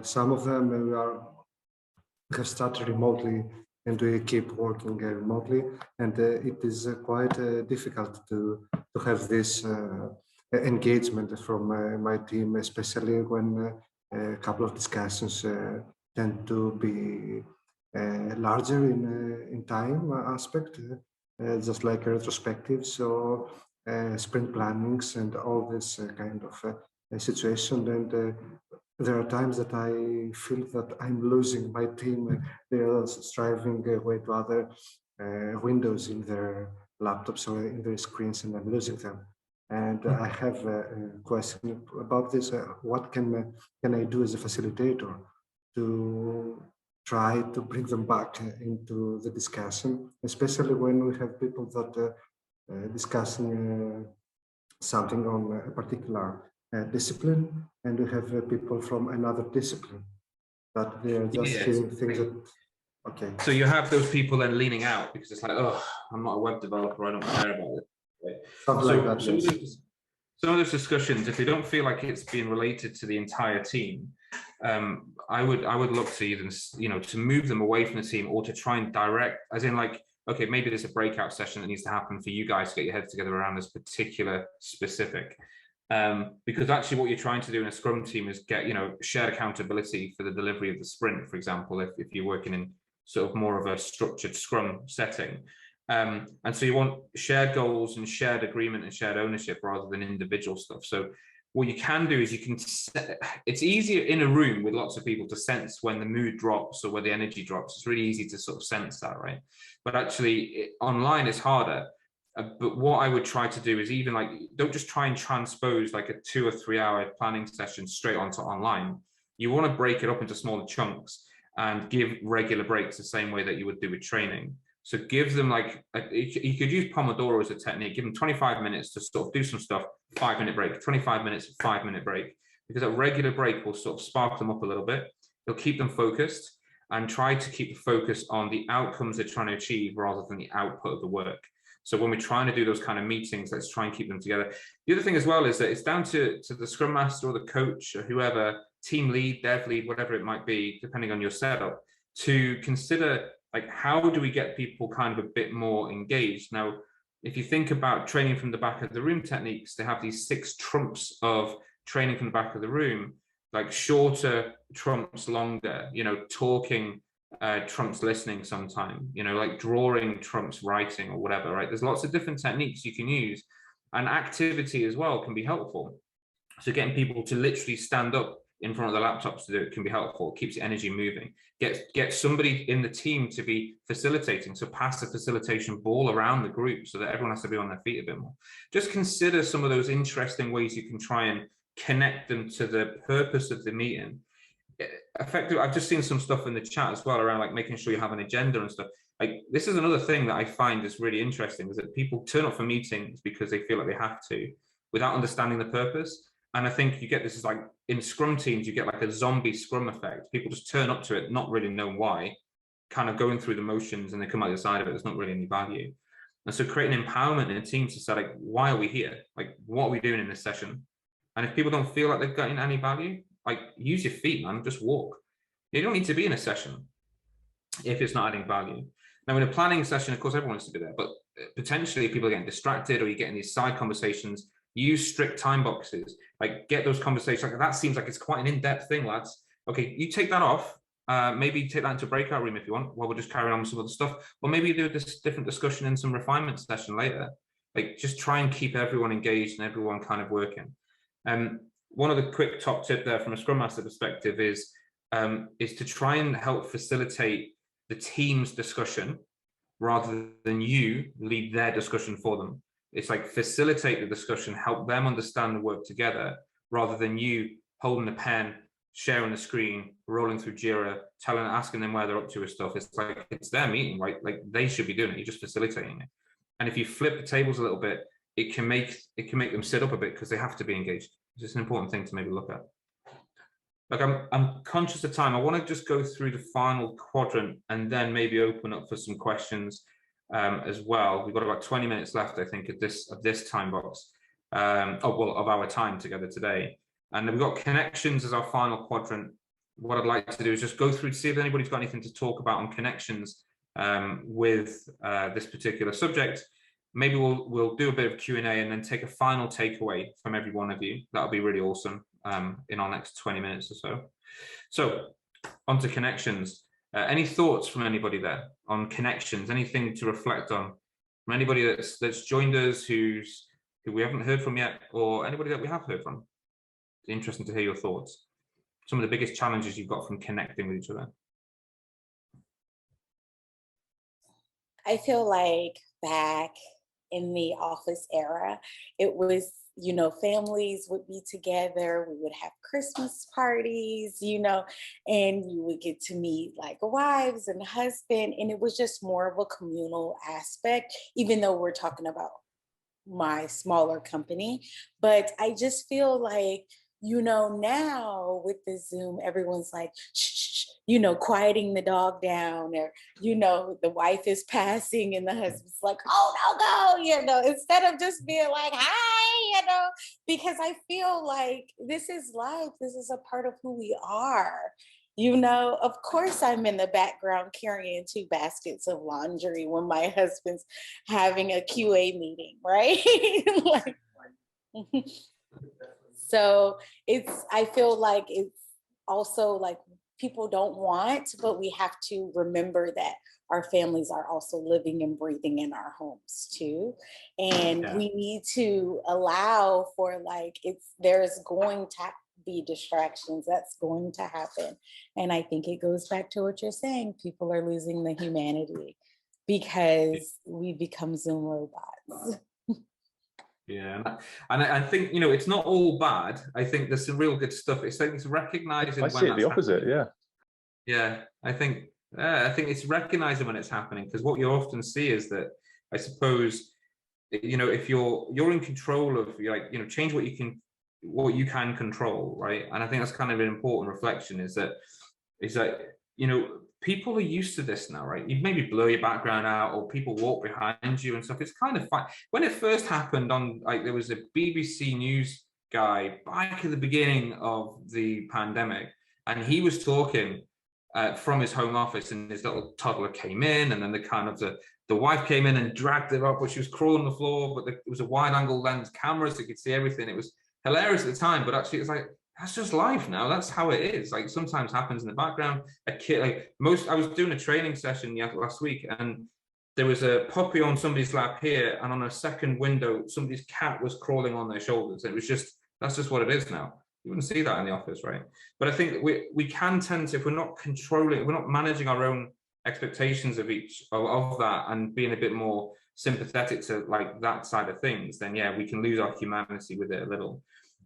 some of them, and we have started remotely, and we keep working remotely, and it is quite difficult to have this engagement from my team, especially when a couple of discussions tend to be larger in time aspect, just like a retrospective. So sprint plannings and all this kind of situation. And there are times that I feel that I'm losing my team. They are striving away to other windows in their laptops or in their screens, and I'm losing them. And I have a question about this. What can I do as a facilitator to try to bring them back into the discussion, especially when we have people that discussing something on a particular discipline, and we have people from another discipline that they are just hearing things that, okay. So you have those people then leaning out because it's like, oh, I'm not a web developer, I don't care about it. Right? Something So like that, yes. some of those discussions, if they don't feel like it's being related to the entire team, I would look to even, to move them away from the team, or to try and direct, as in like, okay, maybe there's a breakout session that needs to happen for you guys to get your heads together around this particular specific. Because actually what you're trying to do in a Scrum team is get, shared accountability for the delivery of the sprint, for example, if you're working in sort of more of a structured Scrum setting. And so you want shared goals and shared agreement and shared ownership rather than individual stuff. So what you can do is it's easier in a room with lots of people to sense when the mood drops or where the energy drops. It's really easy to sort of sense that, right? But actually online is harder. But what I would try to do is even like, don't just try and transpose like a 2 or 3 hour planning session straight onto online. You want to break it up into smaller chunks and give regular breaks the same way that you would do with training. So give them like, you could use Pomodoro as a technique, give them 25 minutes to sort of do some stuff, 5-minute break, 25 minutes, 5-minute break, because a regular break will sort of spark them up a little bit. It'll keep them focused and try to keep the focus on the outcomes they're trying to achieve rather than the output of the work. So when we're trying to do those kind of meetings, let's try and keep them together. The other thing as well is that it's down to the Scrum Master or the coach or whoever, team lead, dev lead, whatever it might be, depending on your setup, to consider like, how do we get people kind of a bit more engaged? Now, if you think about training from the back of the room techniques, they have these 6 trumps of training from the back of the room, like shorter trumps longer, talking trumps listening sometime, like drawing trumps writing or whatever, right? There's lots of different techniques you can use, and activity as well can be helpful. So getting people to literally stand up in front of the laptops to do it can be helpful. It keeps the energy moving. Get somebody in the team to be facilitating. So pass the facilitation ball around the group so that everyone has to be on their feet a bit more. Just consider some of those interesting ways you can try and connect them to the purpose of the meeting. Effectively, I've just seen some stuff in the chat as well around like making sure you have an agenda and stuff. Like, this is another thing that I find is really interesting, is that people turn up for meetings because they feel like they have to, without understanding the purpose. And I think you get this is like in Scrum teams, you get like a zombie Scrum effect. People just turn up to it, not really know why, kind of going through the motions, and they come out the side of it. There's not really any value. And so creating empowerment in a team to say, like, why are we here? Like, what are we doing in this session? And if people don't feel like they've gotten any value, like, use your feet, man, just walk. You don't need to be in a session if it's not adding value. Now, in a planning session, of course, everyone wants to be there, but potentially if people are getting distracted or you're getting these side conversations, use strict time boxes, like get those conversations. Like, that seems like it's quite an in-depth thing, lads. Okay, you take that off. Maybe take that into a breakout room if you want, while we're just carrying on with some other stuff. Or maybe do this different discussion in some refinement session later. Like, just try and keep everyone engaged and everyone kind of working. One of the quick top tip there from a Scrum Master perspective is to try and help facilitate the team's discussion rather than you lead their discussion for them. It's like facilitate the discussion, help them understand the work together, rather than you holding a pen, sharing the screen, rolling through Jira, asking them where they're up to with stuff. It's like, it's their meeting, right? Like, they should be doing it. You're just facilitating it. And if you flip the tables a little bit, it can make them sit up a bit because they have to be engaged. It's just an important thing to maybe look at. Like, I'm conscious of time. I want to just go through the final quadrant and then maybe open up for some questions as well. We've got about 20 minutes left, I think, of this time box, of our time together today. And then we've got connections as our final quadrant. What I'd like to do is just go through to see if anybody's got anything to talk about on connections with this particular subject. Maybe we'll do a bit of Q&A and then take a final takeaway from every one of you. That'll be really awesome in our next 20 minutes or so. So on to connections. Any thoughts from anybody there on connections? Anything to reflect on from anybody that's joined us who we haven't heard from yet, or anybody that we have heard from? It's interesting to hear your thoughts. Some of the biggest challenges you've got from connecting with each other. I feel like back in the office era, it was you know, families would be together, we would have Christmas parties, you know, and you would get to meet like wives and husband. And it was just more of a communal aspect, even though we're talking about my smaller company. But I just feel like, you know, now with the Zoom, everyone's like, shh, shh, shh, you know, quieting the dog down, or, you know, the wife is passing and the husband's like, oh, no, go, you know, instead of just being like, hi, you know, because I feel like this is life. This is a part of who we are. You know, of course, I'm in the background carrying 2 baskets of laundry when my husband's having a QA meeting, right? Like, so I feel like it's also like people don't want, but we have to remember that our families are also living and breathing in our homes too. And we need to allow for like, there's going to be distractions, that's going to happen. And I think it goes back to what you're saying, people are losing the humanity because we become Zoom robots. Yeah, and I think, you know, it's not all bad. I think there's some real good stuff. It's like it's recognizing. I see it the opposite. Happening. Yeah, I think it's recognizing when it's happening, because what you often see is that, I suppose, you know, if you're in control of, like, you know, change what you can control, right? And I think that's kind of an important reflection, is that you know, people are used to this now, right? You maybe blur your background out, or people walk behind you and stuff. It's kind of fine. When it first happened on, like, there was a BBC News guy back at the beginning of the pandemic, and he was talking from his home office, and his little toddler came in, and then the wife came in and dragged her up, but she was crawling on the floor, but it was a wide angle lens camera, so you could see everything. It was hilarious at the time, but actually it's like, that's just life now. That's how it is. Like, sometimes happens in the background. A kid, like I was doing a training session last week, and there was a puppy on somebody's lap here, and on a second window, somebody's cat was crawling on their shoulders. It was that's just what it is now. You wouldn't see that in the office, right? But I think we can tend to, if we're not controlling, we're not managing our own expectations of that, and being a bit more sympathetic to like that side of things, then yeah, we can lose our humanity with it a little.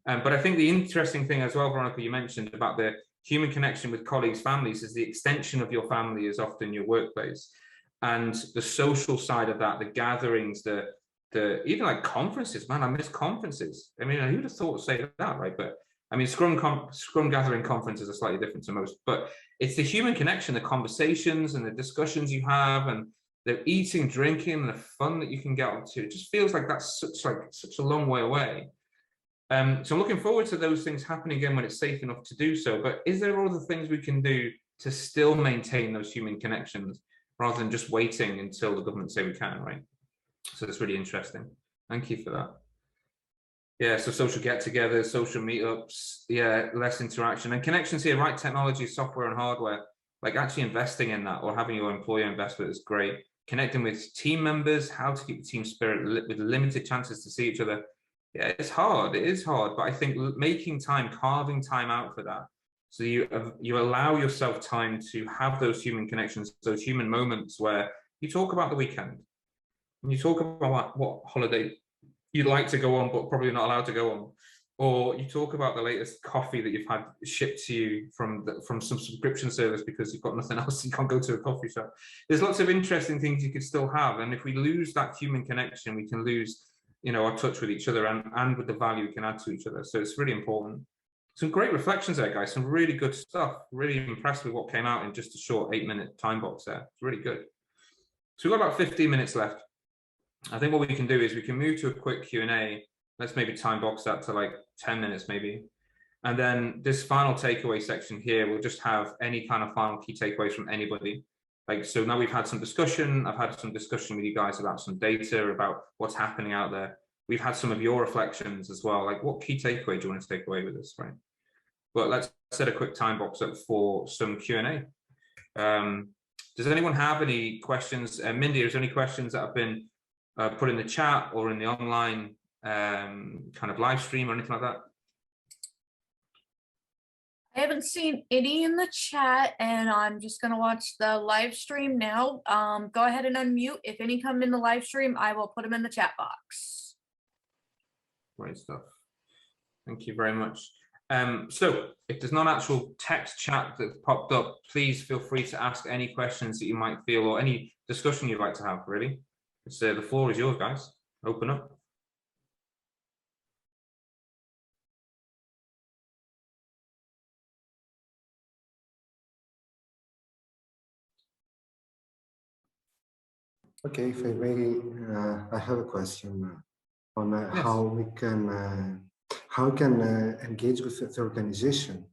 But I think the interesting thing as well, Veronica, you mentioned about the human connection with colleagues, families, is the extension of your family is often your workplace. And the social side of that, the gatherings, the even like conferences, man, I miss conferences. I mean, who'd have thought to say that, right? But I mean, Scrum gathering conferences are slightly different to most, but it's the human connection, the conversations and the discussions you have, and the eating, drinking, and the fun that you can get up to. It just feels like that's such a long way away. So I'm looking forward to those things happening again when it's safe enough to do so. But is there other things we can do to still maintain those human connections, rather than just waiting until the government say we can, right? So that's really interesting. Thank you for that. Yeah, so social get-togethers, social meetups, yeah, less interaction and connections here, right? Technology, software and hardware, like actually investing in that, or having your employer invest with it is great. Connecting with team members, how to keep the team spirit with limited chances to see each other. Yeah, it's hard. It is hard, but I think making time, carving time out for that, so you allow yourself time to have those human connections, those human moments where you talk about the weekend, and you talk about what holiday you'd like to go on, but probably not allowed to go on, or you talk about the latest coffee that you've had shipped to you from some subscription service because you've got nothing else. You can't go to a coffee shop. There's lots of interesting things you could still have, and if we lose that human connection, we can lose, you know, our touch with each other and with the value we can add to each other. So it's really important. Some great reflections there, guys. Some really good stuff. Really impressed with what came out in just a short 8-minute time box there. It's really good. So we've got about 15 minutes left. I think what we can do is we can move to a quick Q&A. Let's maybe time box that to like 10 minutes maybe. And then this final takeaway section here, we'll just have any kind of final key takeaways from anybody. Like, so now we've had some discussion. I've had some discussion with you guys about some data, about what's happening out there. We've had some of your reflections as well. Like, what key takeaway do you want to take away with this, right? But let's set a quick time box up for some Q&A. Does anyone have any questions? Mindy, is there any questions that have been put in the chat or in the online kind of live stream or anything like that? I haven't seen any in the chat, and I'm just going to watch the live stream now. Go ahead and unmute. If any come in the live stream, I will put them in the chat box. Great stuff. Thank you very much. So if there's not actual text chat that's popped up, please feel free to ask any questions that you might feel or any discussion you'd like to have, really. So the floor is yours, guys. Open up. Okay, if I may, I have a question on Yes. how we can engage with the organization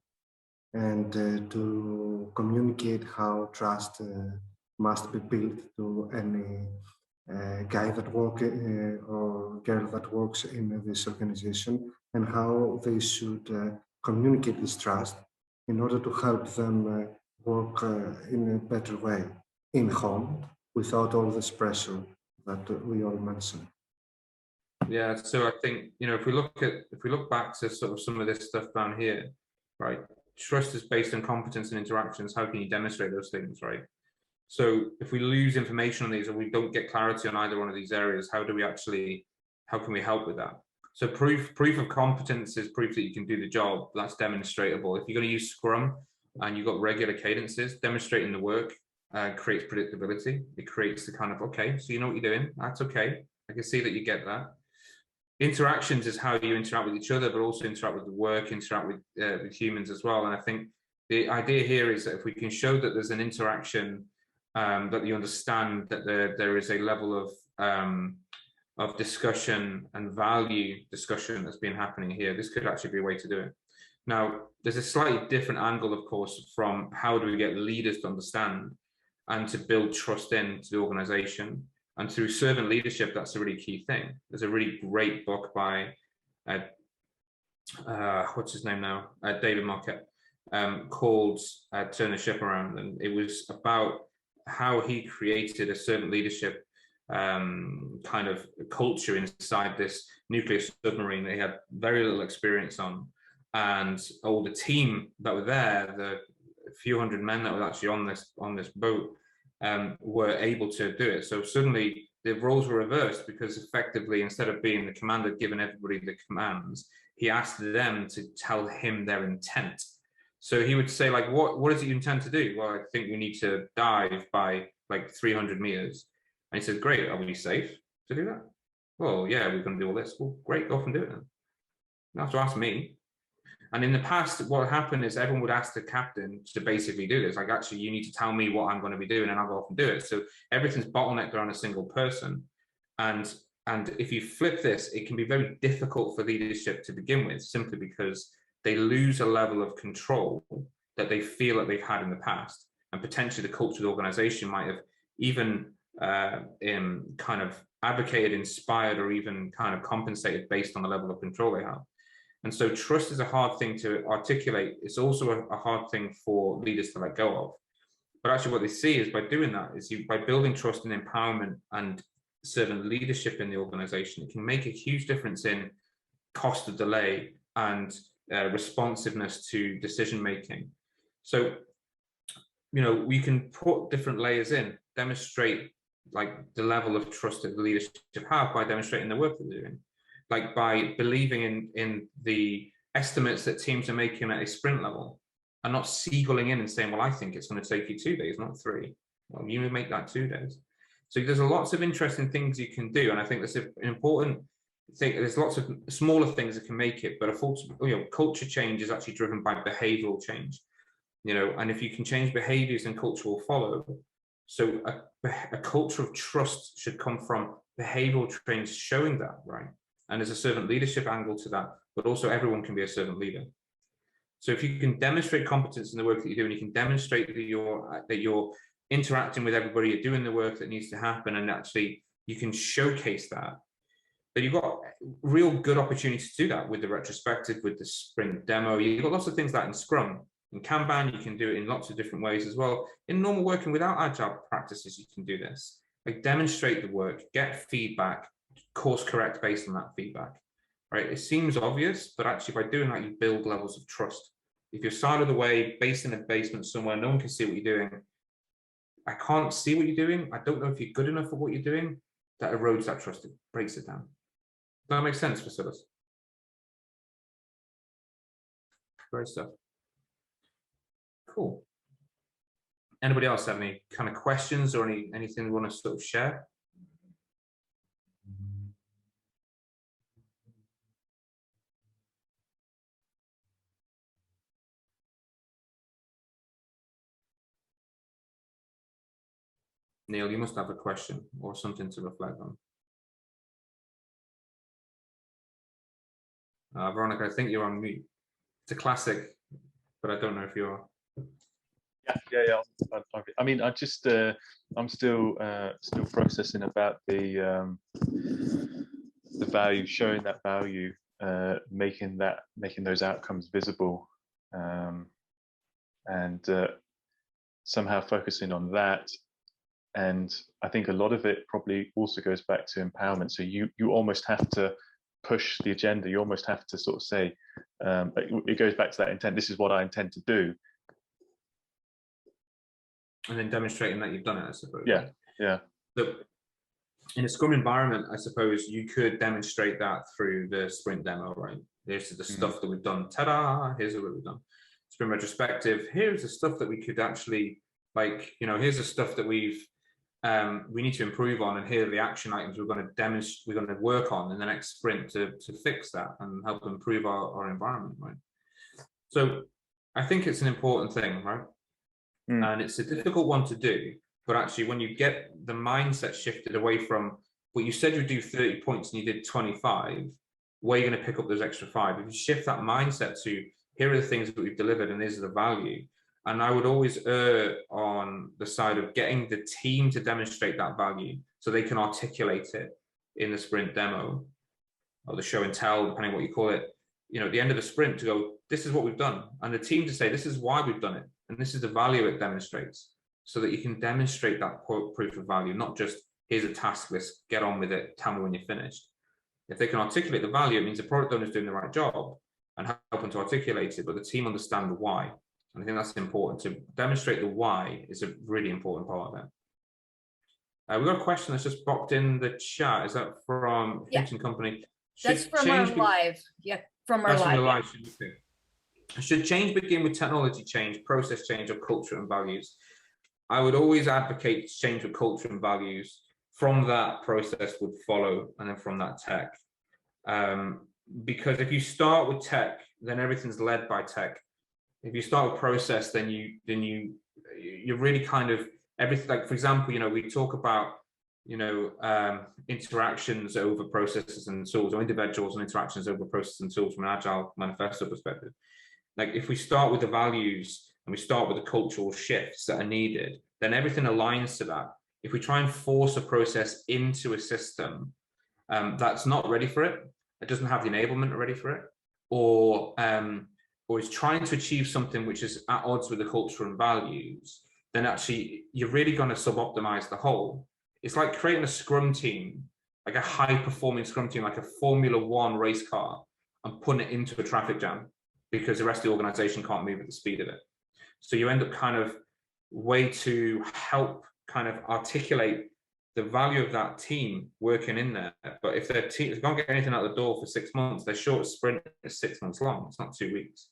and to communicate how trust must be built to any guy that works or girl that works in this organization, and how they should communicate this trust in order to help them work in a better way in home without all this pressure that we all mentioned. Yeah, so I think, you know, if we look back to sort of some of this stuff down here, right? Trust is based on competence and interactions. How can you demonstrate those things, right? So if we lose information on these or we don't get clarity on either one of these areas, how can we help with that? So proof of competence is proof that you can do the job. That's demonstratable. If you're going to use Scrum and you've got regular cadences, demonstrating the work creates predictability. It creates the kind of, okay, so you know what you're doing. That's okay. I can see that you get that. Interactions is how you interact with each other, but also interact with the work, interact with humans as well. And I think the idea here is that if we can show that there's an interaction, that you understand that there is a level of discussion and value discussion that's been happening here, this could actually be a way to do it. Now, there's a slightly different angle, of course, from how do we get leaders to understand and to build trust into the organization. And through servant leadership, that's a really key thing. There's a really great book by, what's his name now? David Marquette, called Turn the Ship Around. And it was about how he created a servant leadership kind of culture inside this nuclear submarine that he had very little experience on. And all the team that were there, the few hundred men that were actually on this boat, were able to do it. So suddenly the roles were reversed, because effectively, instead of being the commander giving everybody the commands, he asked them to tell him their intent. So he would say, like, what is it you intend to do? Well, I think we need to dive by like 300 meters. And he said, great, are we safe to do that? Well, yeah, we're going to do all this. Well, great, go off and do it then. You don't have to ask me. And in the past, what happened is everyone would ask the captain to basically do this. Like, actually, you need to tell me what I'm going to be doing, and I'll go off and do it. So everything's bottlenecked around a single person. And if you flip this, it can be very difficult for leadership to begin with, simply because they lose a level of control that they feel that they've had in the past. And potentially the culture of the organization might have even kind of advocated, inspired, or even kind of compensated based on the level of control they have. And so trust is a hard thing to articulate. It's also a hard thing for leaders to let go of. But actually what they see is by doing that, is by building trust and empowerment and servant leadership in the organization, it can make a huge difference in cost of delay and responsiveness to decision making. So, you know, we can put different layers in, demonstrate like the level of trust that the leadership have by demonstrating the work that they're doing. Like by believing in the estimates that teams are making at a sprint level, and not seagulling in and saying, well, I think it's going to take you 2 days, not 3. Well, you may make that 2 days. So there's lots of interesting things you can do. And I think that's an important thing. There's lots of smaller things that can make it, but culture change is actually driven by behavioral change, you know, and if you can change behaviors, and culture will follow. So a culture of trust should come from behavioral change showing that, right? And there's a servant leadership angle to that, but also everyone can be a servant leader. So if you can demonstrate competence in the work that you do, and you can demonstrate that you're interacting with everybody, you're doing the work that needs to happen, and actually you can showcase that, then you've got real good opportunities to do that with the retrospective, with the sprint demo. You've got lots of things like in Scrum. In Kanban, you can do it in lots of different ways as well. In normal working without agile practices, you can do this. Like demonstrate the work, get feedback, course correct based on that feedback, right? It seems obvious, but actually by doing that, you build levels of trust. If you're side of the way, based in a basement somewhere, no one can see what you're doing. I can't see what you're doing. I don't know if you're good enough for what you're doing. That erodes that trust. It breaks it down. Does that make sense, Vasilis? Great stuff. Cool. Anybody else have any kind of questions or anything they want to sort of share? Neil, you must have a question or something to reflect on. Veronica, I think you're on mute. It's a classic, but I don't know if you are. Yeah. I mean, I just I'm still processing about the value, showing that value, making those outcomes visible, and somehow focusing on that. And I think a lot of it probably also goes back to empowerment. So you almost have to push the agenda. You almost have to sort of say, it goes back to that intent. This is what I intend to do. And then demonstrating that you've done it, I suppose. Yeah, yeah. So in a Scrum environment, I suppose you could demonstrate that through the sprint demo, right? Here's the stuff that we've done. Ta-da! Here's what we've done. Sprint retrospective. Here's the stuff that we could actually, like, you know, here's the stuff that we need to improve on, and here are the action items we're going to demonstrate, we're going to work on in the next sprint to fix that and help improve our environment, right? So I think it's an important thing, right? And it's a difficult one to do, but actually when you get the mindset shifted away from what you said you'd do 30 points and you did 25, where are you going to pick up those extra 5? If you shift that mindset to, here are the things that we've delivered and these are the value. And I would always err on the side of getting the team to demonstrate that value so they can articulate it in the sprint demo or the show and tell, depending on what you call it, you know, at the end of the sprint to go, this is what we've done. And the team to say, this is why we've done it. And this is the value it demonstrates, so that you can demonstrate that proof of value, not just here's a task list, get on with it, tell me when you're finished. If they can articulate the value, it means the product owner is doing the right job and helping to articulate it, but the team understand the why. And I think that's important. To demonstrate the why is a really important part of it. We've got a question that's just popped in the chat. Is that from Hinton Company? That's from our live. Yeah, from our live. Should change begin with technology change, process change, or culture and values? I would always advocate change with culture and values. From that, process would follow, and then from that, tech. Because if you start with tech, then everything's led by tech. If you start with process, then you're really kind of everything. Like, for example, you know, we talk about, you know, interactions over processes and tools, or individuals and interactions over processes and tools from an agile manifesto perspective. Like, if we start with the values and we start with the cultural shifts that are needed, then everything aligns to that. If we try and force a process into a system that's not ready for it, it doesn't have the enablement ready for it, or is trying to achieve something which is at odds with the culture and values, then actually you're really going to sub-optimize the whole. It's like creating a scrum team, like a high-performing scrum team, like a Formula 1 race car, and putting it into a traffic jam, because the rest of the organization can't move at the speed of it. So you end up kind of way to help kind of articulate the value of that team working in there. But if their team, if they can't get anything out the door for 6 months, their shortest sprint is 6 months long. It's not 2 weeks.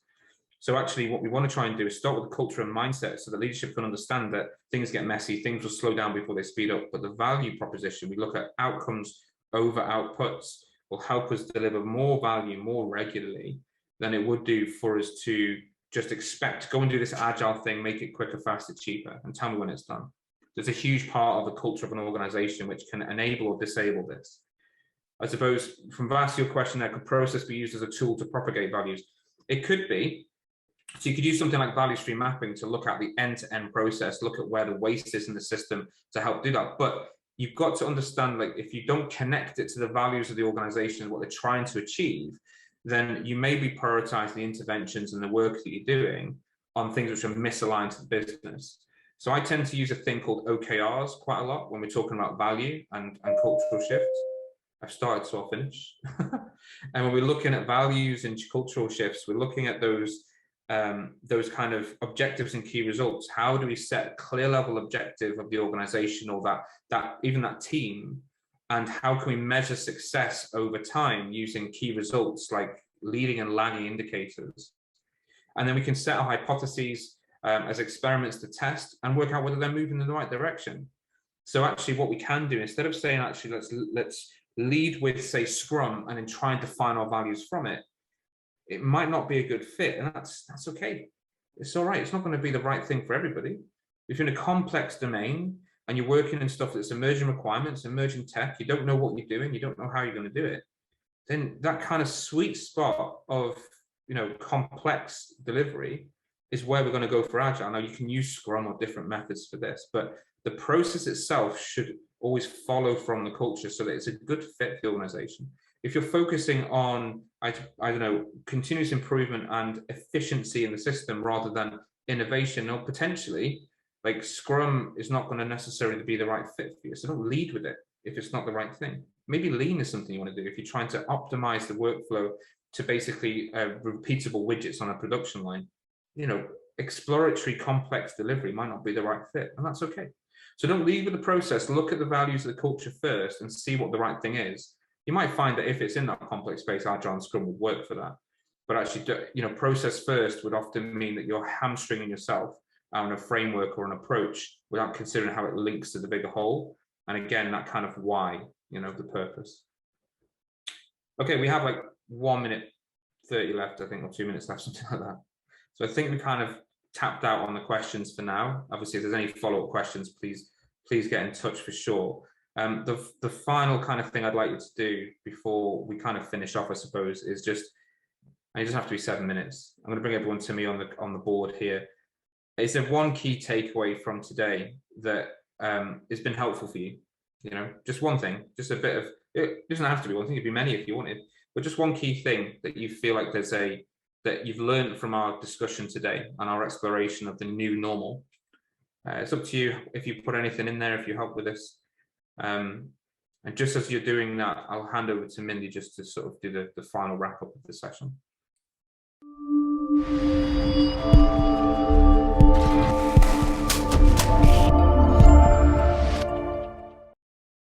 So actually what we want to try and do is start with the culture and mindset, so that leadership can understand that things get messy, things will slow down before they speed up. But the value proposition, we look at outcomes over outputs, will help us deliver more value more regularly than it would do for us to just expect, go and do this agile thing, make it quicker, faster, cheaper, and tell me when it's done. There's a huge part of the culture of an organization which can enable or disable this. I suppose, from Vas, your question there, could process be used as a tool to propagate values? It could be. So you could use something like value stream mapping to look at the end-to-end process, look at where the waste is in the system to help do that. But you've got to understand, like, if you don't connect it to the values of the organization and what they're trying to achieve, then you may be prioritizing the interventions and the work that you're doing on things which are misaligned to the business. So I tend to use a thing called OKRs quite a lot when we're talking about value and cultural shifts. I've started, so I'll finish. And when we're looking at values and cultural shifts, we're looking at those kind of objectives and key results. How do we set a clear level objective of the organization, or even that team? And how can we measure success over time using key results like leading and lagging indicators? And then we can set our hypotheses as experiments to test and work out whether they're moving in the right direction. So actually what we can do, instead of saying, actually, let's lead with, say, Scrum and then try and define our values from it, it might not be a good fit, and that's okay. It's all right. It's not going to be the right thing for everybody. If you're in a complex domain and you're working in stuff that's emerging requirements, emerging tech, you don't know what you're doing, you don't know how you're going to do it, then that kind of sweet spot of, you know, complex delivery is where we're going to go for Agile. Now, you can use Scrum or different methods for this, but the process itself should always follow from the culture so that it's a good fit for the organization. If you're focusing on, I don't know, continuous improvement and efficiency in the system rather than innovation, or potentially, like, Scrum is not going to necessarily be the right fit for you. So don't lead with it if it's not the right thing. Maybe Lean is something you want to do if you're trying to optimize the workflow to basically repeatable widgets on a production line. You know, exploratory complex delivery might not be the right fit, and that's okay. So don't lead with the process. Look at the values of the culture first and see what the right thing is. You might find that if it's in that complex space, Agile and Scrum would work for that. But actually, you know, process first would often mean that you're hamstringing yourself on a framework or an approach without considering how it links to the bigger whole. And again, that kind of why, you know, the purpose. Okay, we have like 1 minute 30 left, I think, or 2 minutes left, something like that. So I think we kind of tapped out on the questions for now. Obviously, if there's any follow-up questions, please get in touch for sure. The final kind of thing I'd like you to do before we kind of finish off, I suppose, is just, and it doesn't have to be 7 minutes. I'm going to bring everyone to me on the board here. Is there one key takeaway from today that has been helpful for you? You know, just one thing, just a bit of, it doesn't have to be one thing, it'd be many if you wanted, but just one key thing that you feel like that you've learned from our discussion today and our exploration of the new normal. It's up to you if you put anything in there, if you help with this. And just as you're doing that, I'll hand over to Mindy just to sort of do the final wrap up of the session.